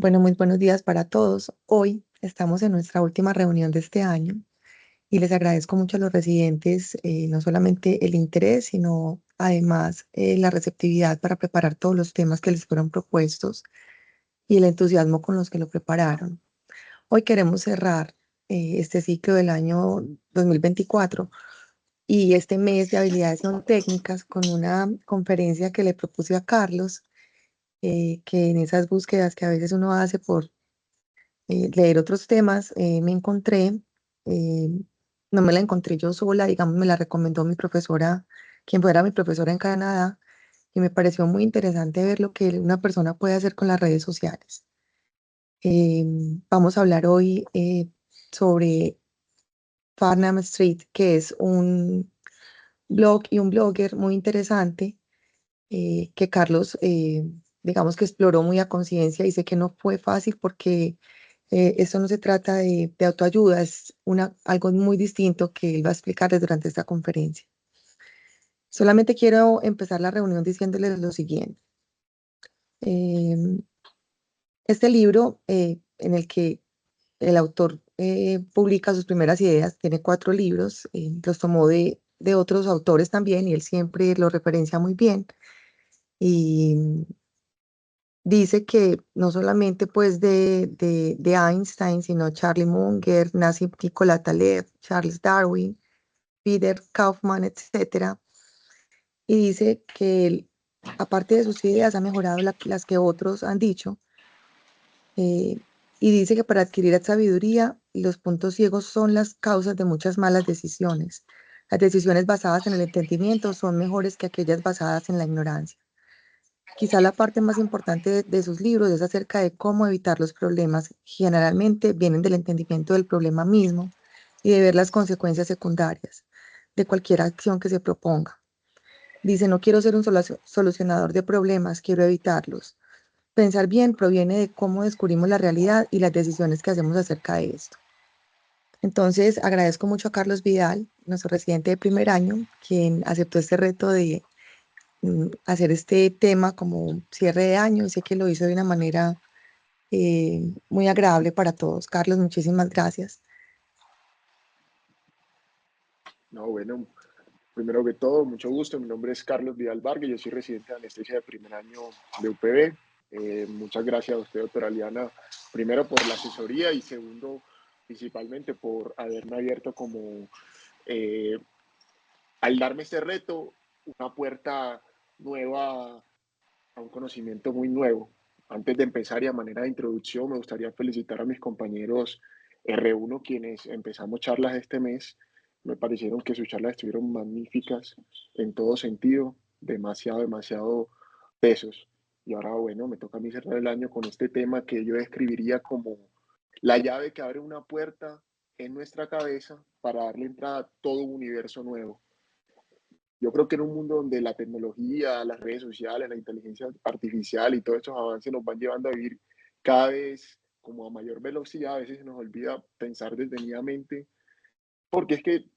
Bueno, muy buenos días para todos. Hoy estamos en nuestra última reunión de este año y les agradezco mucho a los residentes, no solamente el interés, sino además la receptividad para preparar todos los temas que les fueron propuestos y el entusiasmo con los que lo prepararon. Hoy queremos cerrar este ciclo del año 2024 y este mes de habilidades no técnicas con una conferencia que le propuse a Carlos, que en esas búsquedas que a veces uno hace por leer otros temas, me encontré, eh, no me la encontré yo sola, digamos, me la recomendó mi profesora, quien fuera mi profesora en Canadá, y me pareció muy interesante ver lo que una persona puede hacer con las redes sociales. Eh, Vamos a hablar hoy sobre Farnham Street, que es un blog y un blogger muy interesante que Carlos, digamos que exploró muy a conciencia y sé que no fue fácil porque esto no se trata de autoayuda, es algo muy distinto que él va a explicarles durante esta conferencia. Solamente quiero empezar la reunión diciéndoles lo siguiente. Eh, este libro en el que el autor publica sus primeras ideas, tiene 4 libros, los tomó de otros autores también y él siempre lo referencia muy bien. Y dice que no solamente pues de Einstein, sino Charlie Munger, Nassim Nicolas Taleb, Charles Darwin, Peter Kaufman, etcétera. Y dice que él, aparte de sus ideas, ha mejorado las que otros han dicho. eh, y dice que para adquirir sabiduría, los puntos ciegos son las causas de muchas malas decisiones. Las decisiones basadas en el entendimiento son mejores que aquellas basadas en la ignorancia. Quizá la parte más importante de sus libros es acerca de cómo evitar los problemas. Generalmente vienen del entendimiento del problema mismo y de ver las consecuencias secundarias de cualquier acción que se proponga. Dice, no quiero ser un solucionador de problemas, quiero evitarlos. Pensar bien proviene de cómo descubrimos la realidad y las decisiones que hacemos acerca de esto. Entonces, agradezco mucho a Carlos Vidal, nuestro residente de primer año, quien aceptó este reto de hacer este tema como cierre de año. Sé que lo hizo de una manera muy agradable para todos. Carlos, muchísimas gracias. No, bueno, primero que todo, mucho gusto. Mi nombre es Carlos Vidal Vargas, yo soy residente de anestesia de primer año de UPB. Muchas gracias a usted, doctora Liana, primero por la asesoría y segundo, principalmente por haberme abierto como, eh, al darme este reto, una puerta nueva a un conocimiento muy nuevo. Antes de empezar y a manera de introducción, me gustaría felicitar a mis compañeros R1, quienes empezamos charlas este mes. Me parecieron que sus charlas estuvieron magníficas en todo sentido, demasiado pesos. Y ahora, bueno, me toca a mí cerrar el año con este tema que yo describiría como la llave que abre una puerta en nuestra cabeza para darle entrada a todo un universo nuevo. Yo creo que en un mundo donde la tecnología, las redes sociales, la inteligencia artificial y todos estos avances nos van llevando a vivir cada vez como a mayor velocidad, a veces se nos olvida pensar detenidamente, porque es que,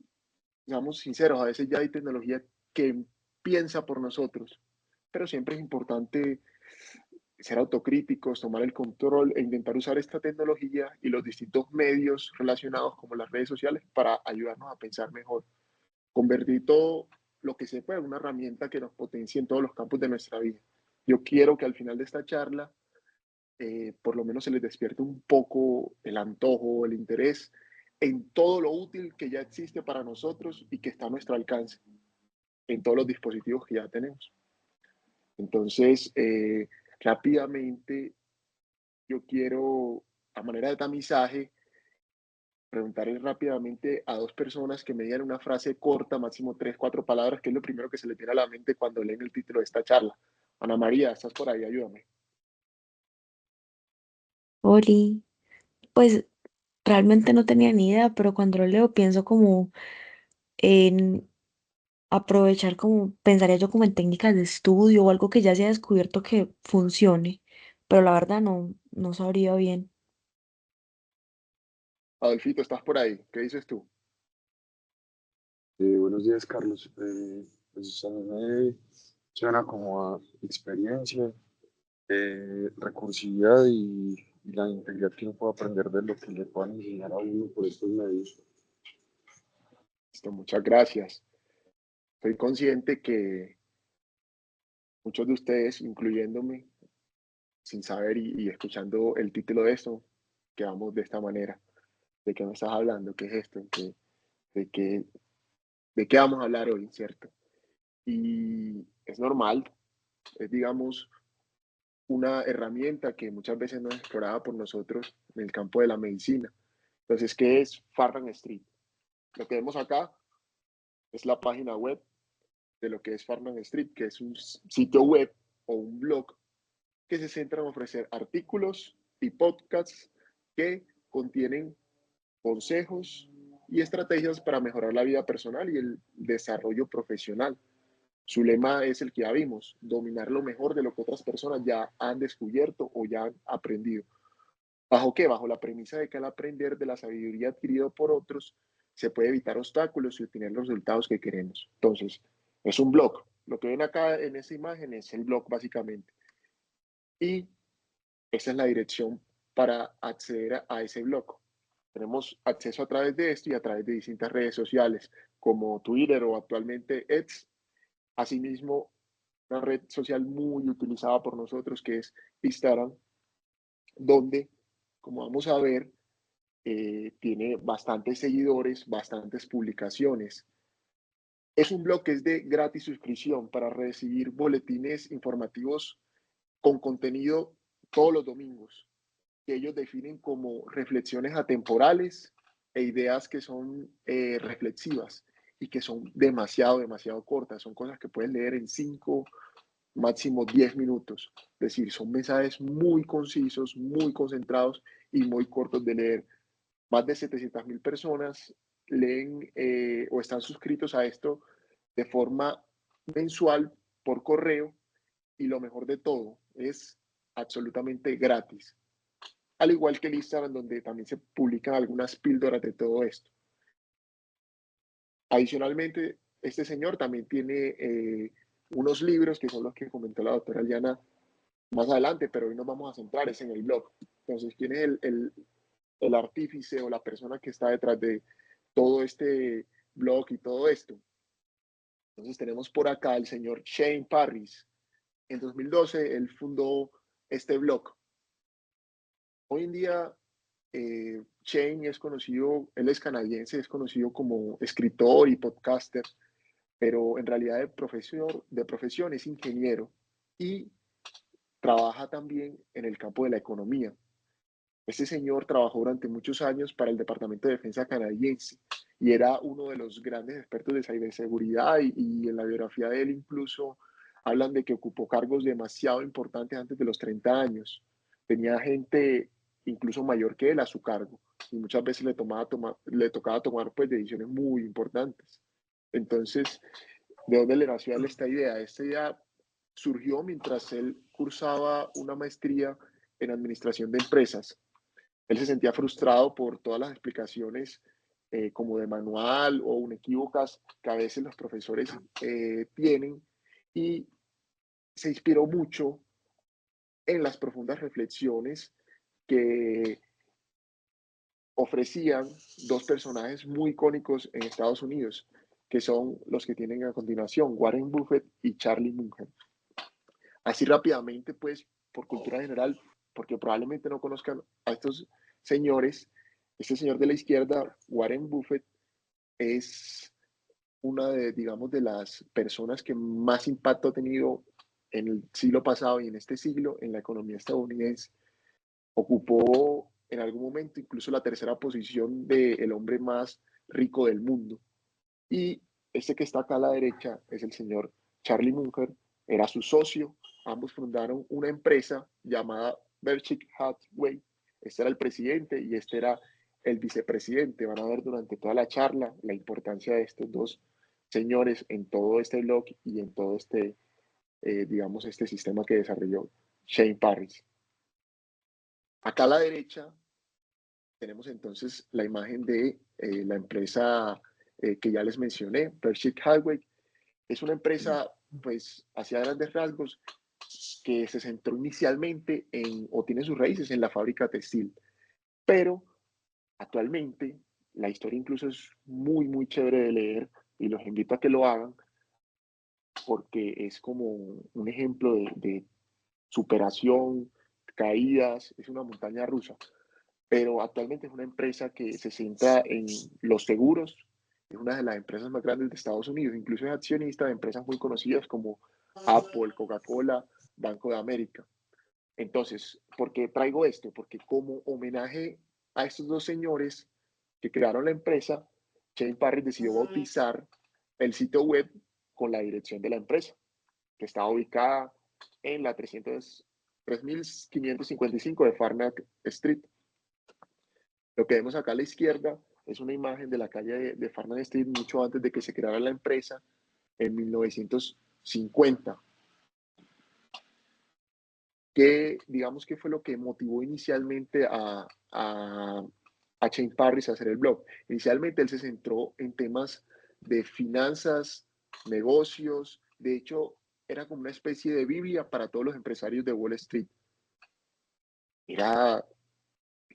seamos sinceros, a veces ya hay tecnología que piensa por nosotros, pero siempre es importante ser autocríticos, tomar el control e intentar usar esta tecnología y los distintos medios relacionados como las redes sociales para ayudarnos a pensar mejor, convertir todo lo que se puede en una herramienta que nos potencie en todos los campos de nuestra vida. Yo quiero que al final de esta charla, por lo menos se les despierte un poco el antojo, el interés en todo lo útil que ya existe para nosotros y que está a nuestro alcance, en todos los dispositivos que ya tenemos. Entonces, rápidamente, yo quiero, a manera de tamizaje, preguntarle rápidamente a dos personas que me digan una frase corta, máximo 3, 4 palabras, que es lo primero que se le viene a la mente cuando leen el título de esta charla. Ana María, estás por ahí, ayúdame. Oli, pues realmente no tenía ni idea, pero cuando lo leo pienso como en aprovechar como, pensaría yo como en técnicas de estudio o algo que ya se ha descubierto que funcione, pero la verdad no sabría bien. Adolfito, estás por ahí, ¿qué dices tú? Buenos días, Carlos. Pues a mí me suena como a experiencia, recursividad y la integridad que uno puede aprender de lo que le puedan enseñar a uno por estos medios. Listo, muchas gracias. Soy consciente que muchos de ustedes, incluyéndome, sin saber y escuchando el título de esto, quedamos de esta manera. ¿De qué me estás hablando? ¿Qué es esto? De, qué, ¿De qué vamos a hablar hoy, cierto? Y es normal, es, digamos, una herramienta que muchas veces no es explorada por nosotros en el campo de la medicina. Entonces, ¿qué es Farnham Street? Lo que vemos acá es la página web de lo que es Farnham Street, que es un sitio web o un blog que se centra en ofrecer artículos y podcasts que contienen consejos y estrategias para mejorar la vida personal y el desarrollo profesional. Su lema es el que ya vimos, dominar lo mejor de lo que otras personas ya han descubierto o ya han aprendido. ¿Bajo qué? Bajo la premisa de que al aprender de la sabiduría adquirida por otros, se puede evitar obstáculos y obtener los resultados que queremos. Entonces, es un blog. Lo que ven acá en esta imagen es el blog básicamente. Y esa es la dirección para acceder a ese blog. Tenemos acceso a través de esto y a través de distintas redes sociales como Twitter o actualmente X. Asimismo, una red social muy utilizada por nosotros que es Instagram, donde, como vamos a ver, tiene bastantes seguidores, bastantes publicaciones. Es un blog que es de gratis suscripción para recibir boletines informativos con contenido todos los domingos, que ellos definen como reflexiones atemporales e ideas que son reflexivas y que son demasiado cortas. Son cosas que puedes leer en 5, máximo 10 minutos. Es decir, son mensajes muy concisos, muy concentrados y muy cortos de leer. Más de 700,000 personas leen o están suscritos a esto de forma mensual por correo y lo mejor de todo es absolutamente gratis. Al igual que el Instagram, donde también se publican algunas píldoras de todo esto. Adicionalmente, este señor también tiene unos libros que son los que comentó la doctora Liana más adelante, pero hoy nos vamos a centrar es en el blog. Entonces, ¿quién es el artífice o la persona que está detrás de todo este blog y todo esto? Entonces tenemos por acá el señor Shane Parris. En 2012 él fundó este blog. Hoy en día Shane es conocido, él es canadiense, es conocido como escritor y podcaster, pero en realidad de profesión es ingeniero y trabaja también en el campo de la economía. Este señor trabajó durante muchos años para el Departamento de Defensa canadiense y era uno de los grandes expertos de ciberseguridad y en la biografía de él incluso hablan de que ocupó cargos demasiado importantes antes de los 30 años. Tenía gente incluso mayor que él a su cargo y muchas veces le tocaba tomar pues decisiones muy importantes. Entonces, ¿de dónde le nació a él esta idea? Esta idea surgió mientras él cursaba una maestría en administración de empresas. Él se sentía frustrado por todas las explicaciones como de manual o unequívocas que a veces los profesores tienen y se inspiró mucho en las profundas reflexiones que ofrecían dos personajes muy icónicos en Estados Unidos, que son los que tienen a continuación, Warren Buffett y Charlie Munger. Así rápidamente, pues, por cultura general, porque probablemente no conozcan a estos señores, este señor de la izquierda, Warren Buffett, es una de, digamos, de las personas que más impacto ha tenido en el siglo pasado y en este siglo en la economía estadounidense. Ocupó en algún momento incluso la tercera posición del hombre más rico del mundo. Y este que está acá a la derecha es el señor Charlie Munger, era su socio. Ambos fundaron una empresa llamada Berkshire Hathaway. Este era el presidente y este era el vicepresidente. Van a ver durante toda la charla la importancia de estos dos señores en todo este blog y en todo este, digamos, este sistema que desarrolló Shane Parris. Acá a la derecha tenemos entonces la imagen de la empresa que ya les mencioné, Berkshire Hathaway. Es una empresa, pues, hacia grandes rasgos, que se centró inicialmente o tiene sus raíces en la fábrica textil, pero actualmente la historia incluso es muy, muy chévere de leer y los invito a que lo hagan porque es como un ejemplo de superación, caídas, es una montaña rusa, pero actualmente es una empresa que se centra en los seguros, es una de las empresas más grandes de Estados Unidos, incluso es accionista de empresas muy conocidas como Apple, Coca-Cola, Banco de América. Entonces, ¿por qué traigo esto? Porque como homenaje a estos dos señores que crearon la empresa, Shane Parrish decidió bautizar el sitio web con la dirección de la empresa, que estaba ubicada en la 3555 de Farnack Street. Lo que vemos acá a la izquierda es una imagen de la calle de Farnack Street mucho antes de que se creara la empresa en 1950. Que digamos que fue lo que motivó inicialmente a Shane Parrish a hacer el blog. Inicialmente él se centró en temas de finanzas, negocios, de hecho era como una especie de Biblia para todos los empresarios de Wall Street. Era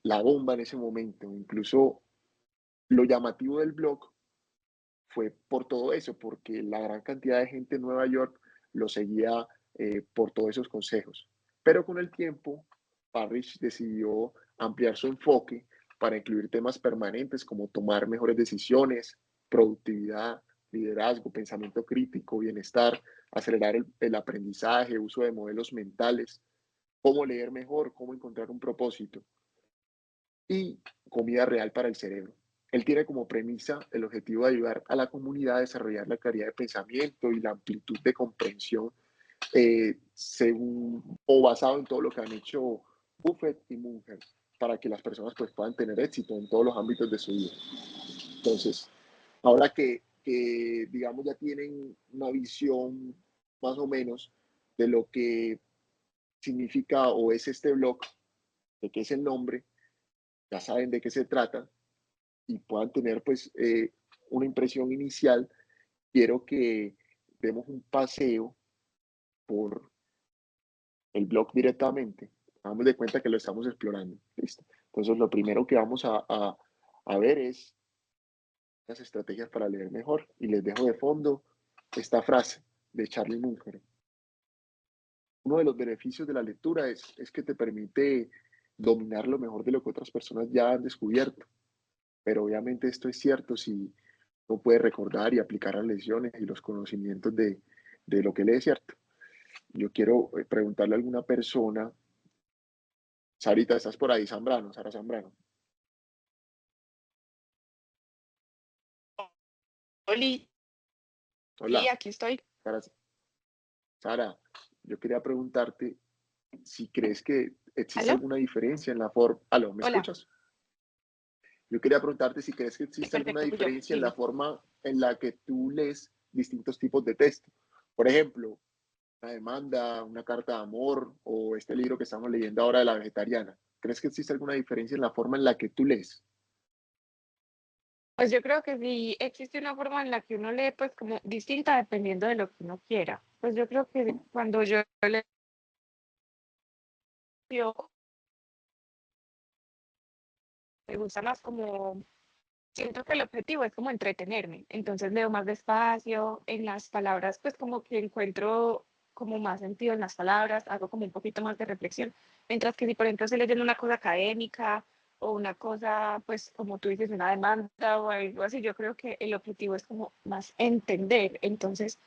la bomba en ese momento, incluso lo llamativo del blog fue por todo eso, porque la gran cantidad de gente en Nueva York lo seguía por todos esos consejos. Pero con el tiempo, Parrish decidió ampliar su enfoque para incluir temas permanentes como tomar mejores decisiones, productividad, liderazgo, pensamiento crítico, bienestar, acelerar el aprendizaje, uso de modelos mentales, cómo leer mejor, cómo encontrar un propósito y comida real para el cerebro. Él tiene como premisa el objetivo de ayudar a la comunidad a desarrollar la claridad de pensamiento y la amplitud de comprensión según o basado en todo lo que han hecho Buffett y Munger para que las personas pues, puedan tener éxito en todos los ámbitos de su vida. Entonces, ahora que digamos ya tienen una visión más o menos de lo que significa o es este blog, de qué es el nombre, ya saben de qué se trata y puedan tener pues una impresión inicial, quiero que demos un paseo por el blog directamente. Hagamos de cuenta que lo estamos explorando. ¿Listo? Entonces lo primero que vamos a ver es las estrategias para leer mejor. Y les dejo de fondo esta frase de Charlie Munger. Uno de los beneficios de la lectura es que te permite dominar lo mejor de lo que otras personas ya han descubierto. Pero obviamente esto es cierto si no puede recordar y aplicar las lecciones y los conocimientos de lo que lee, ¿cierto? Yo quiero preguntarle a alguna persona, Sarita, ¿estás por ahí? Zambrano, Sara Zambrano. Oli, y Hola, aquí estoy. Sara, Sara, yo quería preguntarte si crees que existe ¿Aló? alguna diferencia en la forma... ¿Aló, me Hola. escuchas? Yo quería preguntarte si crees que Sí, existe alguna perfecto, fui yo. diferencia en la Dime. forma en la que tú lees distintos tipos de texto. Por ejemplo, una demanda, una carta de amor o este libro que estamos leyendo ahora de la vegetariana. ¿Crees que existe alguna diferencia en la forma en la que tú lees? Pues yo creo que sí existe una forma en la que uno lee, pues como distinta dependiendo de lo que uno quiera. Pues yo creo que cuando yo leo, me gusta más como, siento que el objetivo es como entretenerme. Entonces leo más despacio, en las palabras, pues como que encuentro como más sentido en las palabras, hago como un poquito más de reflexión. Mientras que si, por ejemplo, estoy leyendo una cosa académica o una cosa, pues como tú dices, una demanda o algo así, yo creo que el objetivo es como más entender. Entonces,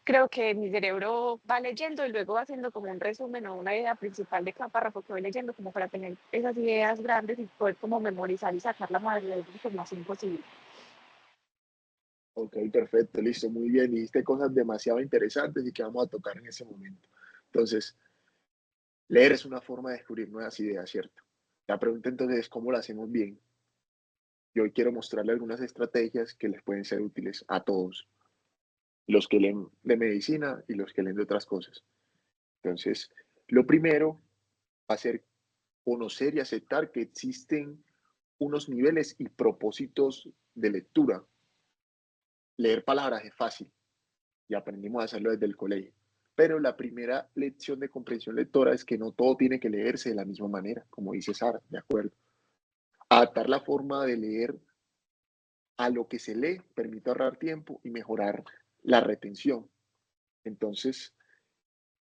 creo que mi cerebro va leyendo y luego va haciendo como un resumen o una idea principal de cada párrafo que voy leyendo, como para tener esas ideas grandes y poder como memorizar y sacar la mayor información posible. Ok, perfecto, listo, muy bien. Dijiste cosas demasiado interesantes y que vamos a tocar en ese momento. Entonces, leer es una forma de descubrir nuevas ideas, ¿cierto? La pregunta entonces es cómo lo hacemos bien. Y hoy quiero mostrarle algunas estrategias que les pueden ser útiles a todos, los que leen de medicina y los que leen de otras cosas. Entonces, lo primero va a ser conocer y aceptar que existen unos niveles y propósitos de lectura. Leer palabras es fácil y aprendimos a hacerlo desde el colegio. Pero la primera lección de comprensión lectora es que no todo tiene que leerse de la misma manera, como dice Sara, ¿de acuerdo? Adaptar la forma de leer a lo que se lee permite ahorrar tiempo y mejorar la retención. Entonces,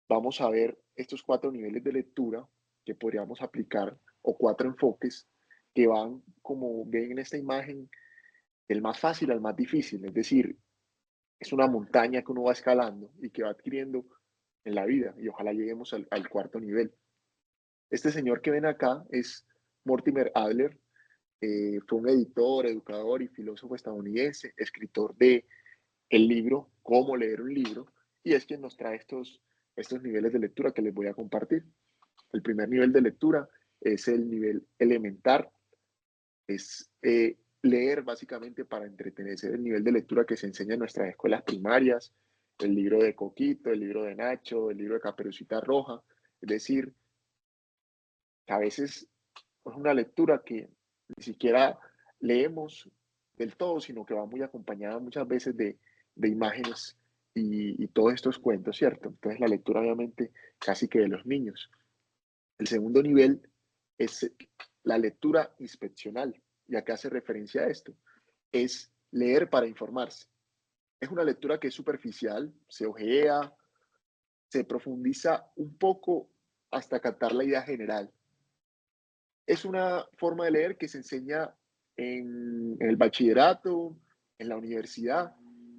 vamos a ver estos 4 niveles de lectura que podríamos aplicar o 4 enfoques que van, como ven en esta imagen, del más fácil al más difícil. Es decir, es una montaña que uno va escalando y que va adquiriendo en la vida y ojalá lleguemos al 4 nivel. Este señor que ven acá es Mortimer Adler. Fue un editor, educador y filósofo estadounidense, escritor de el libro Cómo leer un libro, y es quien nos trae estos niveles de lectura que les voy a compartir. El primer nivel de lectura es el nivel elemental, es leer básicamente para entretenerse, el nivel de lectura que se enseña en nuestras escuelas primarias, el libro de Coquito, el libro de Nacho, el libro de Caperucita Roja, es decir, que a veces es una lectura que ni siquiera leemos del todo, sino que va muy acompañada muchas veces de imágenes y todos estos cuentos, ¿cierto? Entonces la lectura obviamente casi que de los niños. El segundo nivel es la lectura inspeccional. ¿Y a qué hace referencia a esto? Es leer para informarse. Es una lectura que es superficial, se ojea, se profundiza un poco hasta captar la idea general. Es una forma de leer que se enseña en el bachillerato, en la universidad.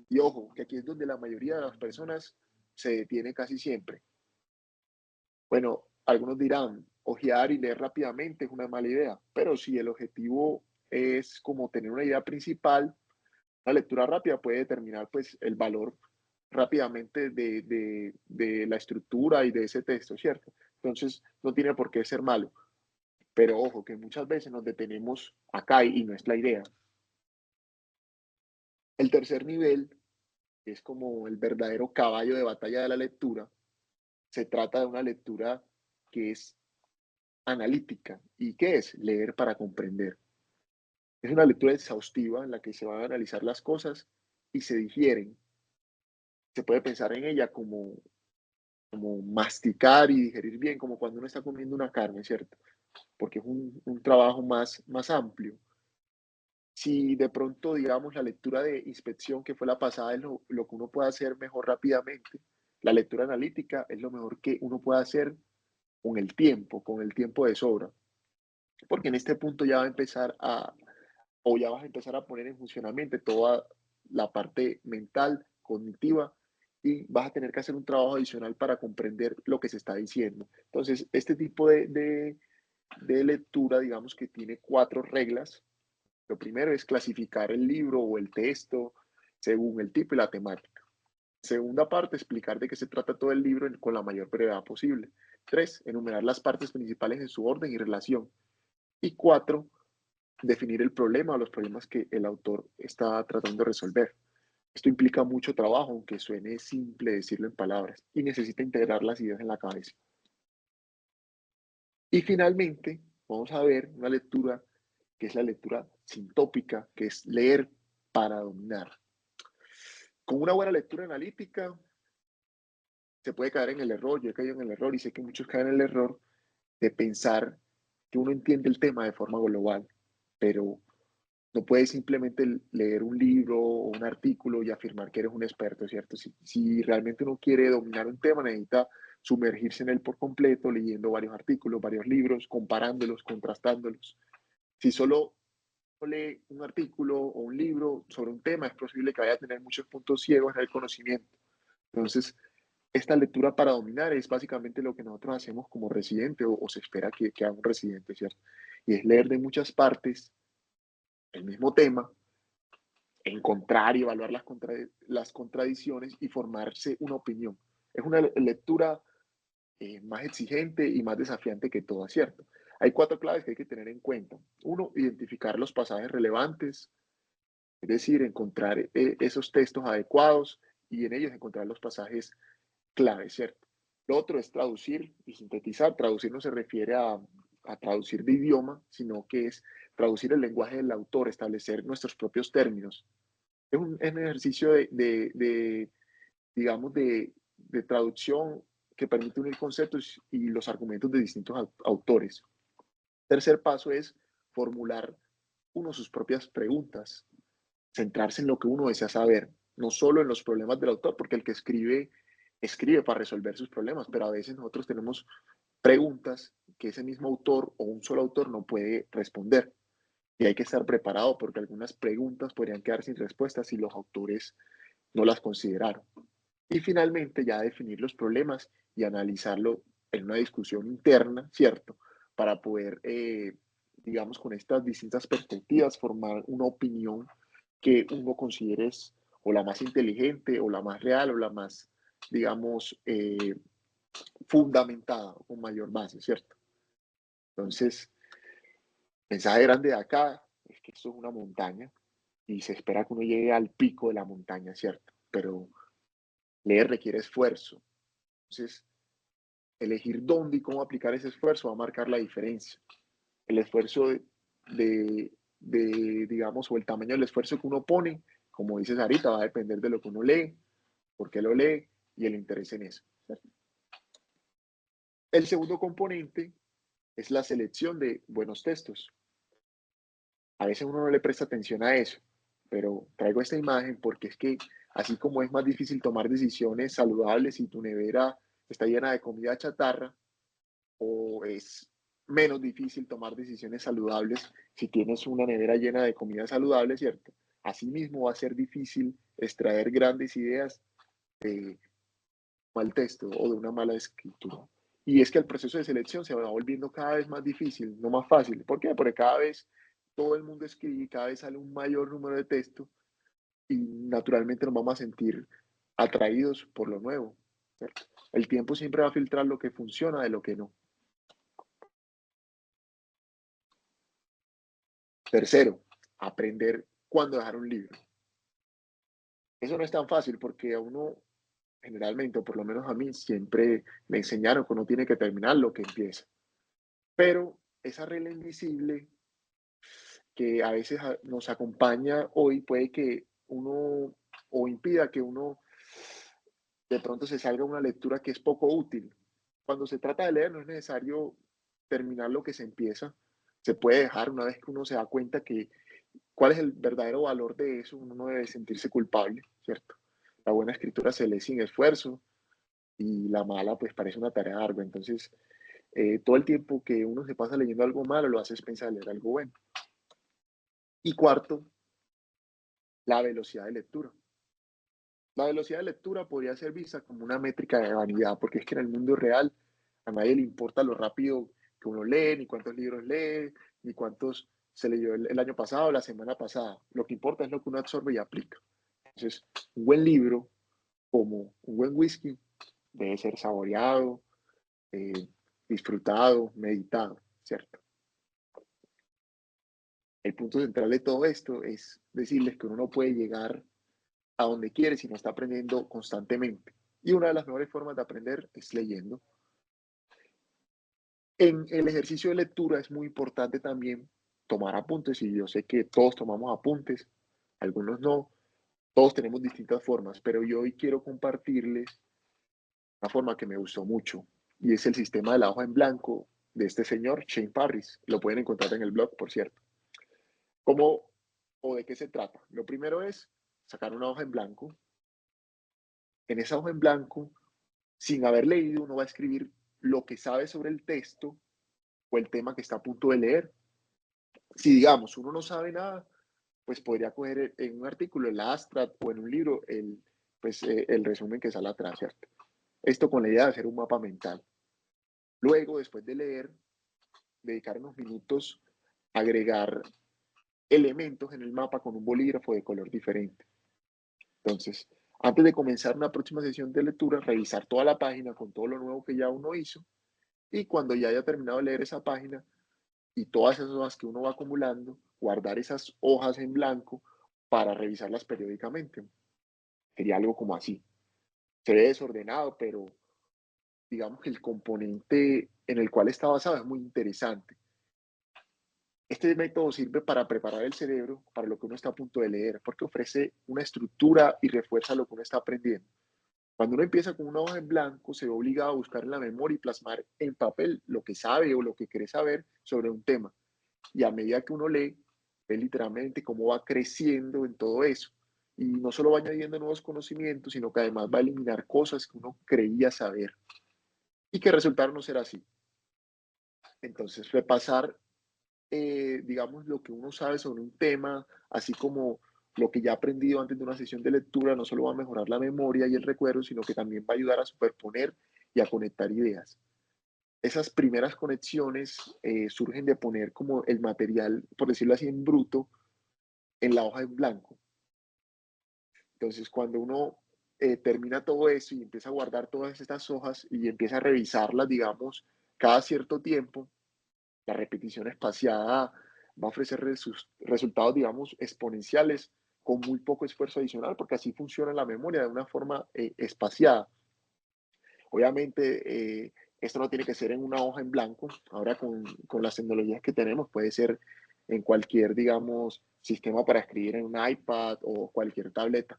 Y ojo, que aquí es donde la mayoría de las personas se detiene casi siempre. Bueno, algunos dirán, ojear y leer rápidamente es una mala idea, pero si el objetivo es como tener una idea principal, la lectura rápida puede determinar pues el valor rápidamente de la estructura y de ese texto, ¿cierto? Entonces, no tiene por qué ser malo. Pero ojo, que muchas veces nos detenemos acá y no es la idea. El tercer nivel es como el verdadero caballo de batalla de la lectura. Se trata de una lectura que es analítica. ¿Y qué es? Leer para comprender. Es una lectura exhaustiva en la que se van a analizar las cosas y se digieren. Se puede pensar en ella como masticar y digerir bien, como cuando uno está comiendo una carne, ¿cierto? Porque es un trabajo más amplio. Si de pronto, digamos, la lectura de inspección, que fue la pasada, es lo que uno puede hacer mejor rápidamente, la lectura analítica es lo mejor que uno puede hacer con el tiempo de sobra. Porque en este punto ya va a empezar o ya vas a empezar a poner en funcionamiento toda la parte mental, cognitiva, y vas a tener que hacer un trabajo adicional para comprender lo que se está diciendo. Entonces, este tipo de lectura, digamos que tiene 4 reglas. Lo primero es clasificar el libro o el texto según el tipo y la temática. Segunda parte, explicar de qué se trata todo el libro con la mayor brevedad posible. 3, enumerar las partes principales en su orden y relación. Y 4, definir el problema o los problemas que el autor está tratando de resolver. Esto implica mucho trabajo, aunque suene simple decirlo en palabras, y necesita integrar las ideas en la cabeza. Y finalmente, vamos a ver una lectura que es la lectura sintópica, que es leer para dominar. Con una buena lectura analítica se puede caer en el error, yo he caído en el error y sé que muchos caen en el error de pensar que uno entiende el tema de forma global, pero no puedes simplemente leer un libro o un artículo y afirmar que eres un experto, ¿cierto? Si realmente uno quiere dominar un tema, necesita sumergirse en él por completo, leyendo varios artículos, varios libros, comparándolos, contrastándolos. Si solo lee un artículo o un libro sobre un tema, es posible que vaya a tener muchos puntos ciegos en el conocimiento. Entonces, esta lectura para dominar es básicamente lo que nosotros hacemos como residente o se espera que haga un residente, ¿cierto? Y es leer de muchas partes el mismo tema, encontrar y evaluar las contradicciones y formarse una opinión. Es una lectura más exigente y más desafiante que toda, ¿cierto? Hay 4 claves que hay que tener en cuenta. Uno, identificar los pasajes relevantes, es decir, encontrar esos textos adecuados y en ellos encontrar los pasajes claves, ¿cierto? Lo otro es traducir y sintetizar. Traducir no se refiere a traducir de idioma, sino que es traducir el lenguaje del autor, establecer nuestros propios términos. Es un ejercicio digamos, de traducción que permite unir conceptos y los argumentos de distintos autores. Tercer paso es formular uno sus propias preguntas, centrarse en lo que uno desea saber, no solo en los problemas del autor, porque el que escribe, escribe para resolver sus problemas, pero a veces nosotros tenemos preguntas que ese mismo autor o un solo autor no puede responder. Y hay que estar preparado porque algunas preguntas podrían quedar sin respuesta si los autores no las consideraron. Y finalmente ya definir los problemas y analizarlo en una discusión interna, ¿cierto? Para poder, digamos, con estas distintas perspectivas, formar una opinión que uno considere es o la más inteligente o la más real o la más, digamos, fundamentada o con mayor base, ¿cierto? Entonces, mensaje grande de acá es que esto es una montaña y se espera que uno llegue al pico de la montaña, ¿cierto? Pero leer requiere esfuerzo. Entonces, elegir dónde y cómo aplicar ese esfuerzo va a marcar la diferencia. El esfuerzo digamos, o el tamaño del esfuerzo que uno pone, como dice Sarita, va a depender de lo que uno lee, por qué lo lee y el interés en eso, ¿cierto? El segundo componente es la selección de buenos textos. A veces uno no le presta atención a eso, pero traigo esta imagen porque es que así como es más difícil tomar decisiones saludables si tu nevera está llena de comida chatarra, o es menos difícil tomar decisiones saludables si tienes una nevera llena de comida saludable, ¿cierto? Asimismo va a ser difícil extraer grandes ideas de mal texto o de una mala escritura. Y es que el proceso de selección se va volviendo cada vez más difícil, no más fácil. ¿Por qué? Porque cada vez todo el mundo escribe, cada vez sale un mayor número de textos y naturalmente nos vamos a sentir atraídos por lo nuevo, ¿cierto? El tiempo siempre va a filtrar lo que funciona de lo que no. Tercero, aprender cuándo dejar un libro. Eso no es tan fácil porque a uno generalmente, o por lo menos a mí, siempre me enseñaron que uno tiene que terminar lo que empieza. Pero esa regla invisible que a veces nos acompaña hoy puede que uno o impida que uno de pronto se salga una lectura que es poco útil. Cuando se trata de leer no es necesario terminar lo que se empieza. Se puede dejar una vez que uno se da cuenta que cuál es el verdadero valor de eso, uno no debe sentirse culpable, ¿cierto? La buena escritura se lee sin esfuerzo y la mala pues parece una tarea ardua. Entonces, todo el tiempo que uno se pasa leyendo algo malo lo hace pensar en leer algo bueno. Y cuarto, la velocidad de lectura. La velocidad de lectura podría ser vista como una métrica de vanidad, porque es que en el mundo real a nadie le importa lo rápido que uno lee, ni cuántos libros lee, ni cuántos se leyó el año pasado o la semana pasada. Lo que importa es lo que uno absorbe y aplica. Entonces, un buen libro, como un buen whisky, debe ser saboreado, eh, disfrutado, meditado, ¿cierto? El punto central de todo esto es decirles que uno no puede llegar a donde quiere si no está aprendiendo constantemente. Y una de las mejores formas de aprender es leyendo. En el ejercicio de lectura es muy importante también tomar apuntes, y yo sé que todos tomamos apuntes, algunos no, todos tenemos distintas formas, pero yo hoy quiero compartirles una forma que me gustó mucho, y es el sistema de la hoja en blanco de este señor, Shane Parris. Lo pueden encontrar en el blog, por cierto. ¿Cómo o de qué se trata? Lo primero es sacar una hoja en blanco. En esa hoja en blanco, sin haber leído, uno va a escribir lo que sabe sobre el texto o el tema que está a punto de leer. Si, digamos, uno no sabe nada, pues podría coger en un artículo el abstract o en un libro el resumen que sale atrás, ¿cierto? Esto con la idea de hacer un mapa mental. Luego, después de leer, dedicar unos minutos a agregar elementos en el mapa con un bolígrafo de color diferente. Entonces, antes de comenzar una próxima sesión de lectura, revisar toda la página con todo lo nuevo que ya uno hizo, y cuando ya haya terminado de leer esa página y todas esas hojas que uno va acumulando, guardar esas hojas en blanco para revisarlas periódicamente. Sería algo como así. Se ve desordenado, pero digamos que el componente en el cual está basado es muy interesante. Este método sirve para preparar el cerebro para lo que uno está a punto de leer, porque ofrece una estructura y refuerza lo que uno está aprendiendo. Cuando uno empieza con una hoja en blanco, se ve obligado a buscar en la memoria y plasmar en papel lo que sabe o lo que quiere saber sobre un tema. Y a medida que uno lee, ve literalmente cómo va creciendo en todo eso. Y no solo va añadiendo nuevos conocimientos, sino que además va a eliminar cosas que uno creía saber y que resultaron no ser así. Entonces, repasar, digamos, lo que uno sabe sobre un tema, así como lo que ya ha aprendido antes de una sesión de lectura, no solo va a mejorar la memoria y el recuerdo, sino que también va a ayudar a superponer y a conectar ideas. Esas primeras conexiones surgen de poner como el material, por decirlo así, en bruto, en la hoja en blanco. Entonces, cuando uno termina todo eso y empieza a guardar todas estas hojas y empieza a revisarlas, digamos, cada cierto tiempo, la repetición espaciada va a ofrecer resultados, digamos, exponenciales con muy poco esfuerzo adicional, porque así funciona la memoria de una forma espaciada. Obviamente, esto no tiene que ser en una hoja en blanco. Ahora con las tecnologías que tenemos, puede ser en cualquier, digamos, sistema para escribir en un iPad o cualquier tableta.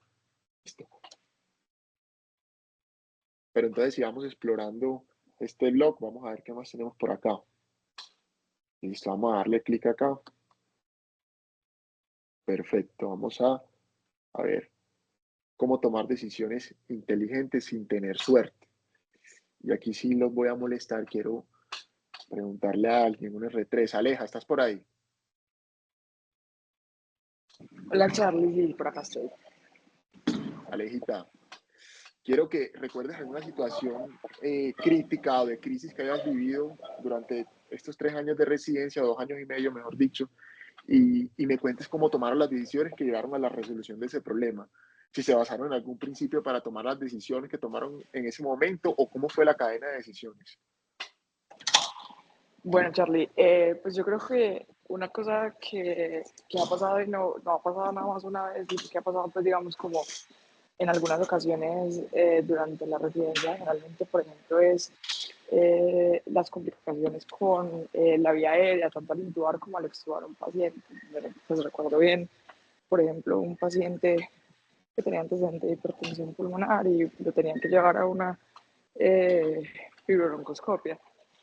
Listo. Pero entonces, si vamos explorando este blog, vamos a ver qué más tenemos por acá. Listo, vamos a darle clic acá. Perfecto, vamos a ver cómo tomar decisiones inteligentes sin tener suerte. Y aquí sí los voy a molestar, quiero preguntarle a alguien, un R3. Aleja, ¿estás por ahí? Hola Charlie, sí, por acá estoy. Alejita, quiero que recuerdes alguna situación crítica o de crisis que hayas vivido durante estos 3 años de residencia, o 2 años y medio, mejor dicho, y me cuentes cómo tomaron las decisiones que llevaron a la resolución de ese problema. Si se basaron en algún principio para tomar las decisiones que tomaron en ese momento o cómo fue la cadena de decisiones. Bueno Charlie, pues yo creo que una cosa que ha pasado y no ha pasado nada más una vez, y que ha pasado pues digamos como en algunas ocasiones durante la residencia, generalmente por ejemplo es las complicaciones con la vía aérea, tanto al intubar como al extubar un paciente. Pues recuerdo bien, por ejemplo, un paciente que tenía antecedente de hipertensión pulmonar y lo tenían que llevar a una eh, fibrobroncoscopia.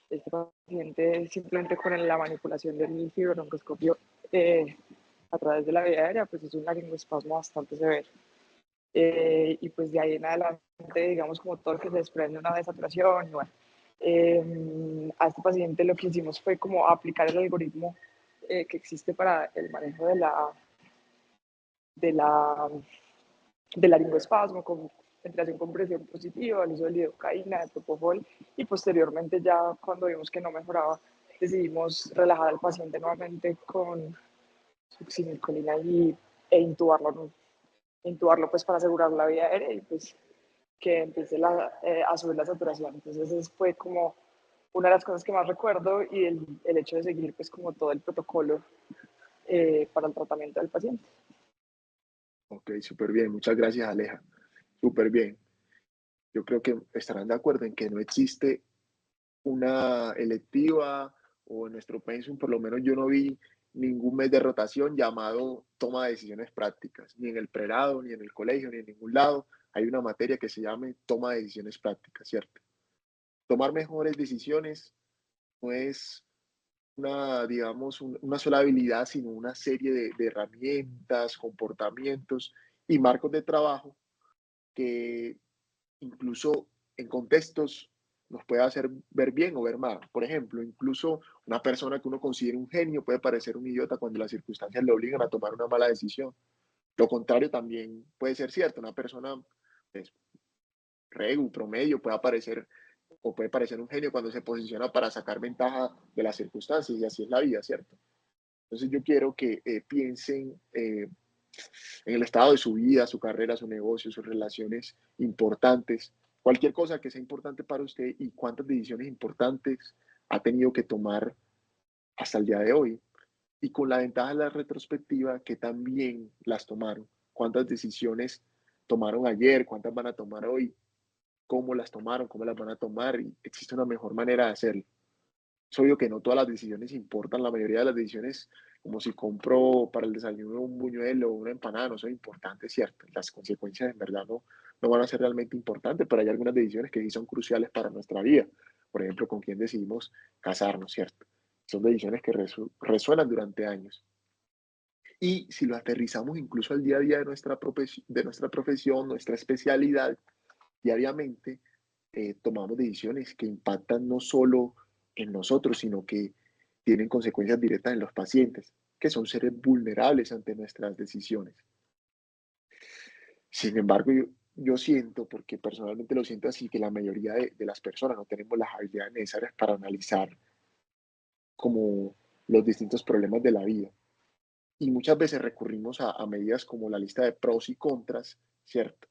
Este paciente simplemente con la manipulación del fibrobroncoscopio a través de la vía aérea, pues es un laringoespasmo bastante severo. Y pues de ahí en adelante, digamos, como todo lo que se desprende una desaturación, y bueno, a este paciente lo que hicimos fue como aplicar el algoritmo que existe para el manejo de la, del laringoespasmo con ventilación con presión positiva, el uso de lidocaína, de propofol, y posteriormente ya cuando vimos que no mejoraba, decidimos relajar al paciente nuevamente con succinilcolina e intubarlo pues para asegurar la vía aérea y pues que empiece a subir la saturación. Entonces eso fue como una de las cosas que más recuerdo y el hecho de seguir pues como todo el protocolo para el tratamiento del paciente. Ok, súper bien. Muchas gracias, Aleja. Súper bien. Yo creo que estarán de acuerdo en que no existe una electiva o en nuestro pensum, por lo menos yo no vi ningún mes de rotación llamado toma de decisiones prácticas, ni en el pregrado, ni en el colegio, ni en ningún lado. Hay una materia que se llame toma de decisiones prácticas, ¿cierto? Tomar mejores decisiones no es una, digamos, una sola habilidad, sino una serie de herramientas, comportamientos y marcos de trabajo que incluso en contextos nos puede hacer ver bien o ver mal. Por ejemplo, incluso una persona que uno considera un genio puede parecer un idiota cuando las circunstancias le obligan a tomar una mala decisión. Lo contrario también puede ser cierto. Una persona pues, regu, promedio, puede aparecer o puede parecer un genio cuando se posiciona para sacar ventaja de las circunstancias y así es la vida, ¿cierto? Entonces yo quiero que piensen en el estado de su vida, su carrera, su negocio, sus relaciones importantes, cualquier cosa que sea importante para usted y cuántas decisiones importantes ha tenido que tomar hasta el día de hoy. Y con la ventaja de la retrospectiva, que también las tomaron, cuántas decisiones tomaron ayer, cuántas van a tomar hoy, cómo las tomaron, cómo las van a tomar y existe una mejor manera de hacerlo. Es obvio que no todas las decisiones importan, la mayoría de las decisiones, como si compro para el desayuno un buñuelo o una empanada, no son importantes, ¿cierto? Las consecuencias en verdad no van a ser realmente importantes, pero hay algunas decisiones que sí son cruciales para nuestra vida. Por ejemplo, con quién decidimos casarnos, ¿cierto? Son decisiones que resuenan durante años. Y si lo aterrizamos incluso al día a día de nuestra profesión, nuestra especialidad, diariamente, tomamos decisiones que impactan no solo en nosotros, sino que tienen consecuencias directas en los pacientes, que son seres vulnerables ante nuestras decisiones. Sin embargo, yo siento, porque personalmente lo siento así, que la mayoría de las personas no tenemos las habilidades necesarias para analizar como los distintos problemas de la vida. Y muchas veces recurrimos a medidas como la lista de pros y contras, ¿cierto?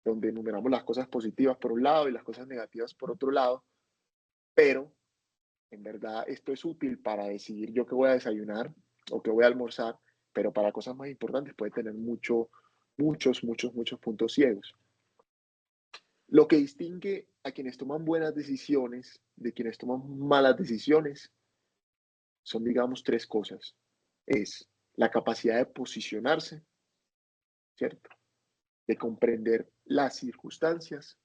Donde enumeramos las cosas positivas por un lado y las cosas negativas por otro lado, pero en verdad esto es útil para decidir yo qué voy a desayunar o qué voy a almorzar, pero para cosas más importantes puede tener muchos puntos ciegos. Lo que distingue a quienes toman buenas decisiones de quienes toman malas decisiones son, digamos, tres cosas. Es la capacidad de posicionarse, ¿cierto? De comprender las circunstancias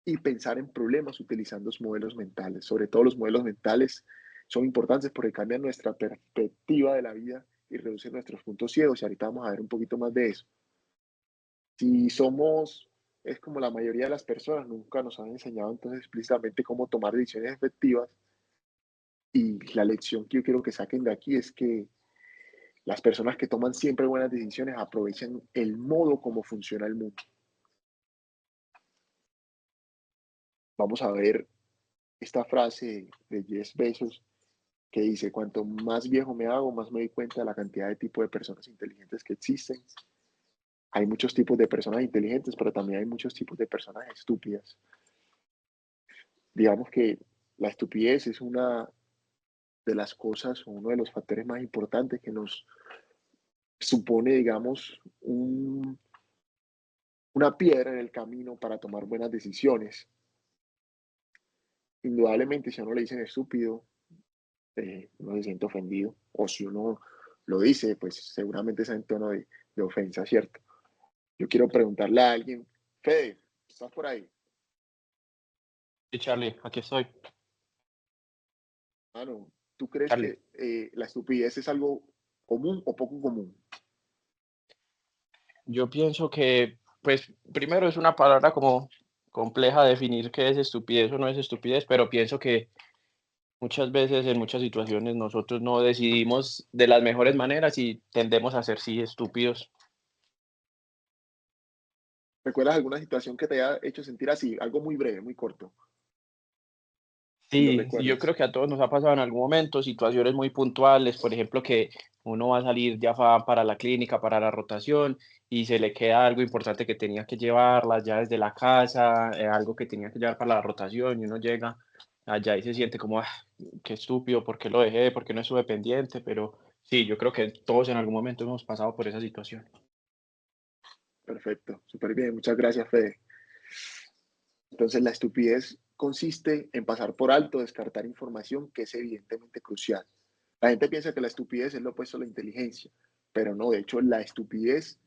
y pensar en problemas utilizando los modelos mentales. Sobre todo los modelos mentales son importantes porque cambian nuestra perspectiva de la vida y reducen nuestros puntos ciegos. Y ahorita vamos a ver un poquito más de eso. Si somos, es como la mayoría de las personas, nunca nos han enseñado entonces explícitamente cómo tomar decisiones efectivas. Y la lección que yo quiero que saquen de aquí es que las personas que toman siempre buenas decisiones aprovechan el modo como funciona el mundo. Vamos a ver esta frase de Jeff Bezos que dice, cuanto más viejo me hago, más me doy cuenta de la cantidad de tipos de personas inteligentes que existen. Hay muchos tipos de personas inteligentes, pero también hay muchos tipos de personas estúpidas. Digamos que la estupidez es una de las cosas o uno de los factores más importantes que nos supone, digamos, una piedra en el camino para tomar buenas decisiones. Indudablemente, si a uno le dicen estúpido, uno se siente ofendido, o si uno lo dice, pues seguramente es en tono de ofensa, ¿cierto? Yo quiero preguntarle a alguien, Fede, ¿estás por ahí? Sí, Charlie, aquí estoy. Mano, ¿tú crees Charlie, que la estupidez es algo común o poco común? yo pienso que, pues, primero es una palabra como compleja de definir qué es estupidez o no es estupidez, pero pienso que muchas veces, en muchas situaciones, nosotros no decidimos de las mejores maneras y tendemos a ser, sí, estúpidos. ¿Recuerdas alguna situación que te haya hecho sentir así? Algo muy breve, muy corto, si lo Sí, y yo recuerdas. creo que a todos nos ha pasado en algún momento situaciones muy puntuales, por ejemplo, que uno va a salir de afán para la clínica, para la rotación, y se le queda algo importante que tenía que llevar, las llaves de la casa, algo que tenía que llevar para la rotación, y uno llega allá y se siente como, "Ah, qué estúpido, ¿por qué lo dejé? ¿Por qué no estuve pendiente?". Pero sí, yo creo que todos en algún momento hemos pasado por esa situación. Perfecto, súper bien, muchas gracias, Fede. Entonces, la estupidez consiste en pasar por alto, descartar información que es evidentemente crucial. La gente piensa que la estupidez es lo opuesto a la inteligencia, pero no, de hecho, la estupidez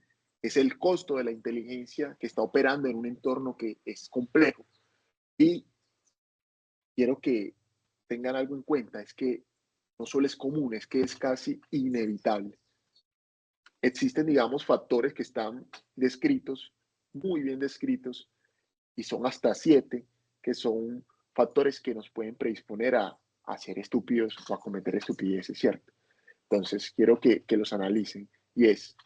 es el costo de la inteligencia que está operando en un entorno que es complejo. Y quiero que tengan algo en cuenta, es que no solo es común, es que es casi inevitable. Existen, digamos, factores que están descritos, muy bien descritos, y son hasta 7, que son factores que nos pueden predisponer a ser estúpidos o a cometer estupideces, ¿cierto? Entonces, quiero que los analicen. Y es,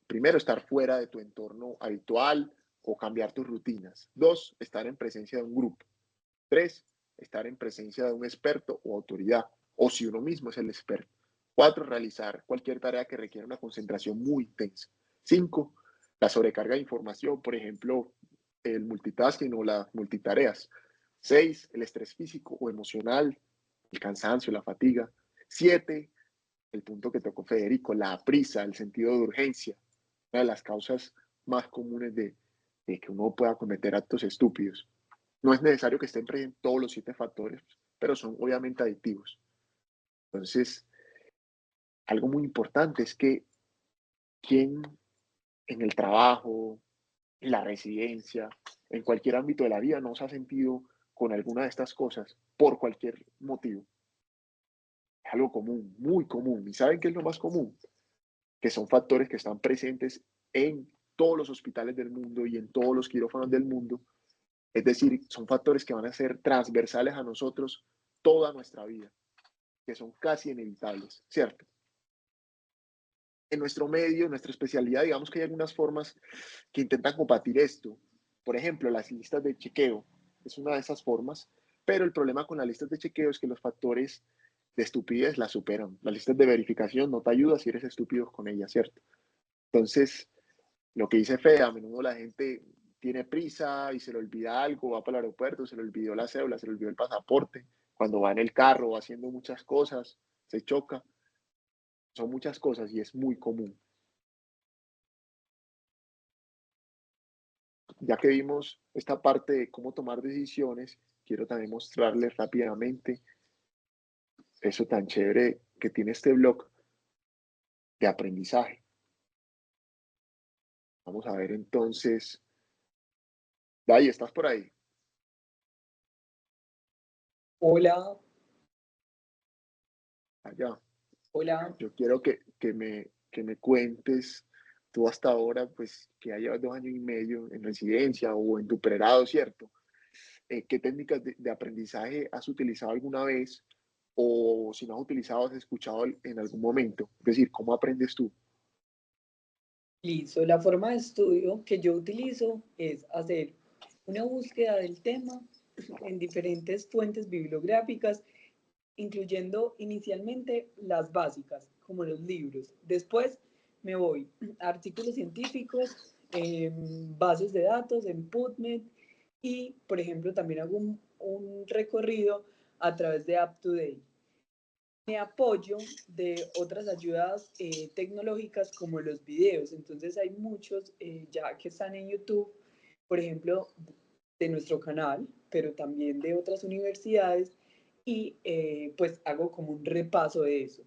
primero, estar fuera de tu entorno habitual o cambiar tus rutinas. 2, estar en presencia de un grupo. 3, estar en presencia de un experto o autoridad, o si uno mismo es el experto. 4, realizar cualquier tarea que requiera una concentración muy intensa. 5, la sobrecarga de información, por ejemplo, el multitasking o las multitareas. 6, el estrés físico o emocional, el cansancio, la fatiga. 7, el punto que tocó Federico, la prisa, el sentido de urgencia, una de las causas más comunes de que uno pueda cometer actos estúpidos. No es necesario que estén presentes todos los 7 factores, pero son obviamente aditivos. Entonces, algo muy importante es que quien en el trabajo, en la residencia, en cualquier ámbito de la vida, no se ha sentido con alguna de estas cosas por cualquier motivo. Es algo común, muy común. ¿Y saben qué es lo más común? Que son factores que están presentes en todos los hospitales del mundo y en todos los quirófanos del mundo. Es decir, son factores que van a ser transversales a nosotros toda nuestra vida, que son casi inevitables, ¿cierto? En nuestro medio, en nuestra especialidad, digamos que hay algunas formas que intentan combatir esto. Por ejemplo, las listas de chequeo es una de esas formas, pero el problema con las listas de chequeo es que los factores de estupidez las superan. Las listas de verificación no te ayudan si eres estúpido con ellas, ¿cierto? Entonces, lo que dice Fede, a menudo la gente tiene prisa y se le olvida algo, va para el aeropuerto, se le olvidó la cédula, se le olvidó el pasaporte, cuando va en el carro, va haciendo muchas cosas, se choca, son muchas cosas y es muy común. Ya que vimos esta parte de cómo tomar decisiones, quiero también mostrarles rápidamente eso tan chévere que tiene este blog de aprendizaje. Vamos a ver entonces. Dai, ¿estás por ahí? Hola, Allá. hola. Yo quiero que me cuentes tú hasta ahora, pues que ya llevas 2 años y medio en residencia o en tu pregrado, ¿cierto? ¿Qué técnicas de aprendizaje has utilizado alguna vez o si no has utilizado, has escuchado en algún momento? Es decir, ¿cómo aprendes tú? Listo. La forma de estudio que yo utilizo es hacer una búsqueda del tema en diferentes fuentes bibliográficas, incluyendo inicialmente las básicas, como los libros. Después me voy a artículos científicos, bases de datos, en PubMed y, por ejemplo, también hago un recorrido a través de UpToDate. Me apoyo de otras ayudas tecnológicas como los videos. Entonces hay muchos ya que están en YouTube, por ejemplo, de nuestro canal, pero también de otras universidades y pues hago como un repaso de eso.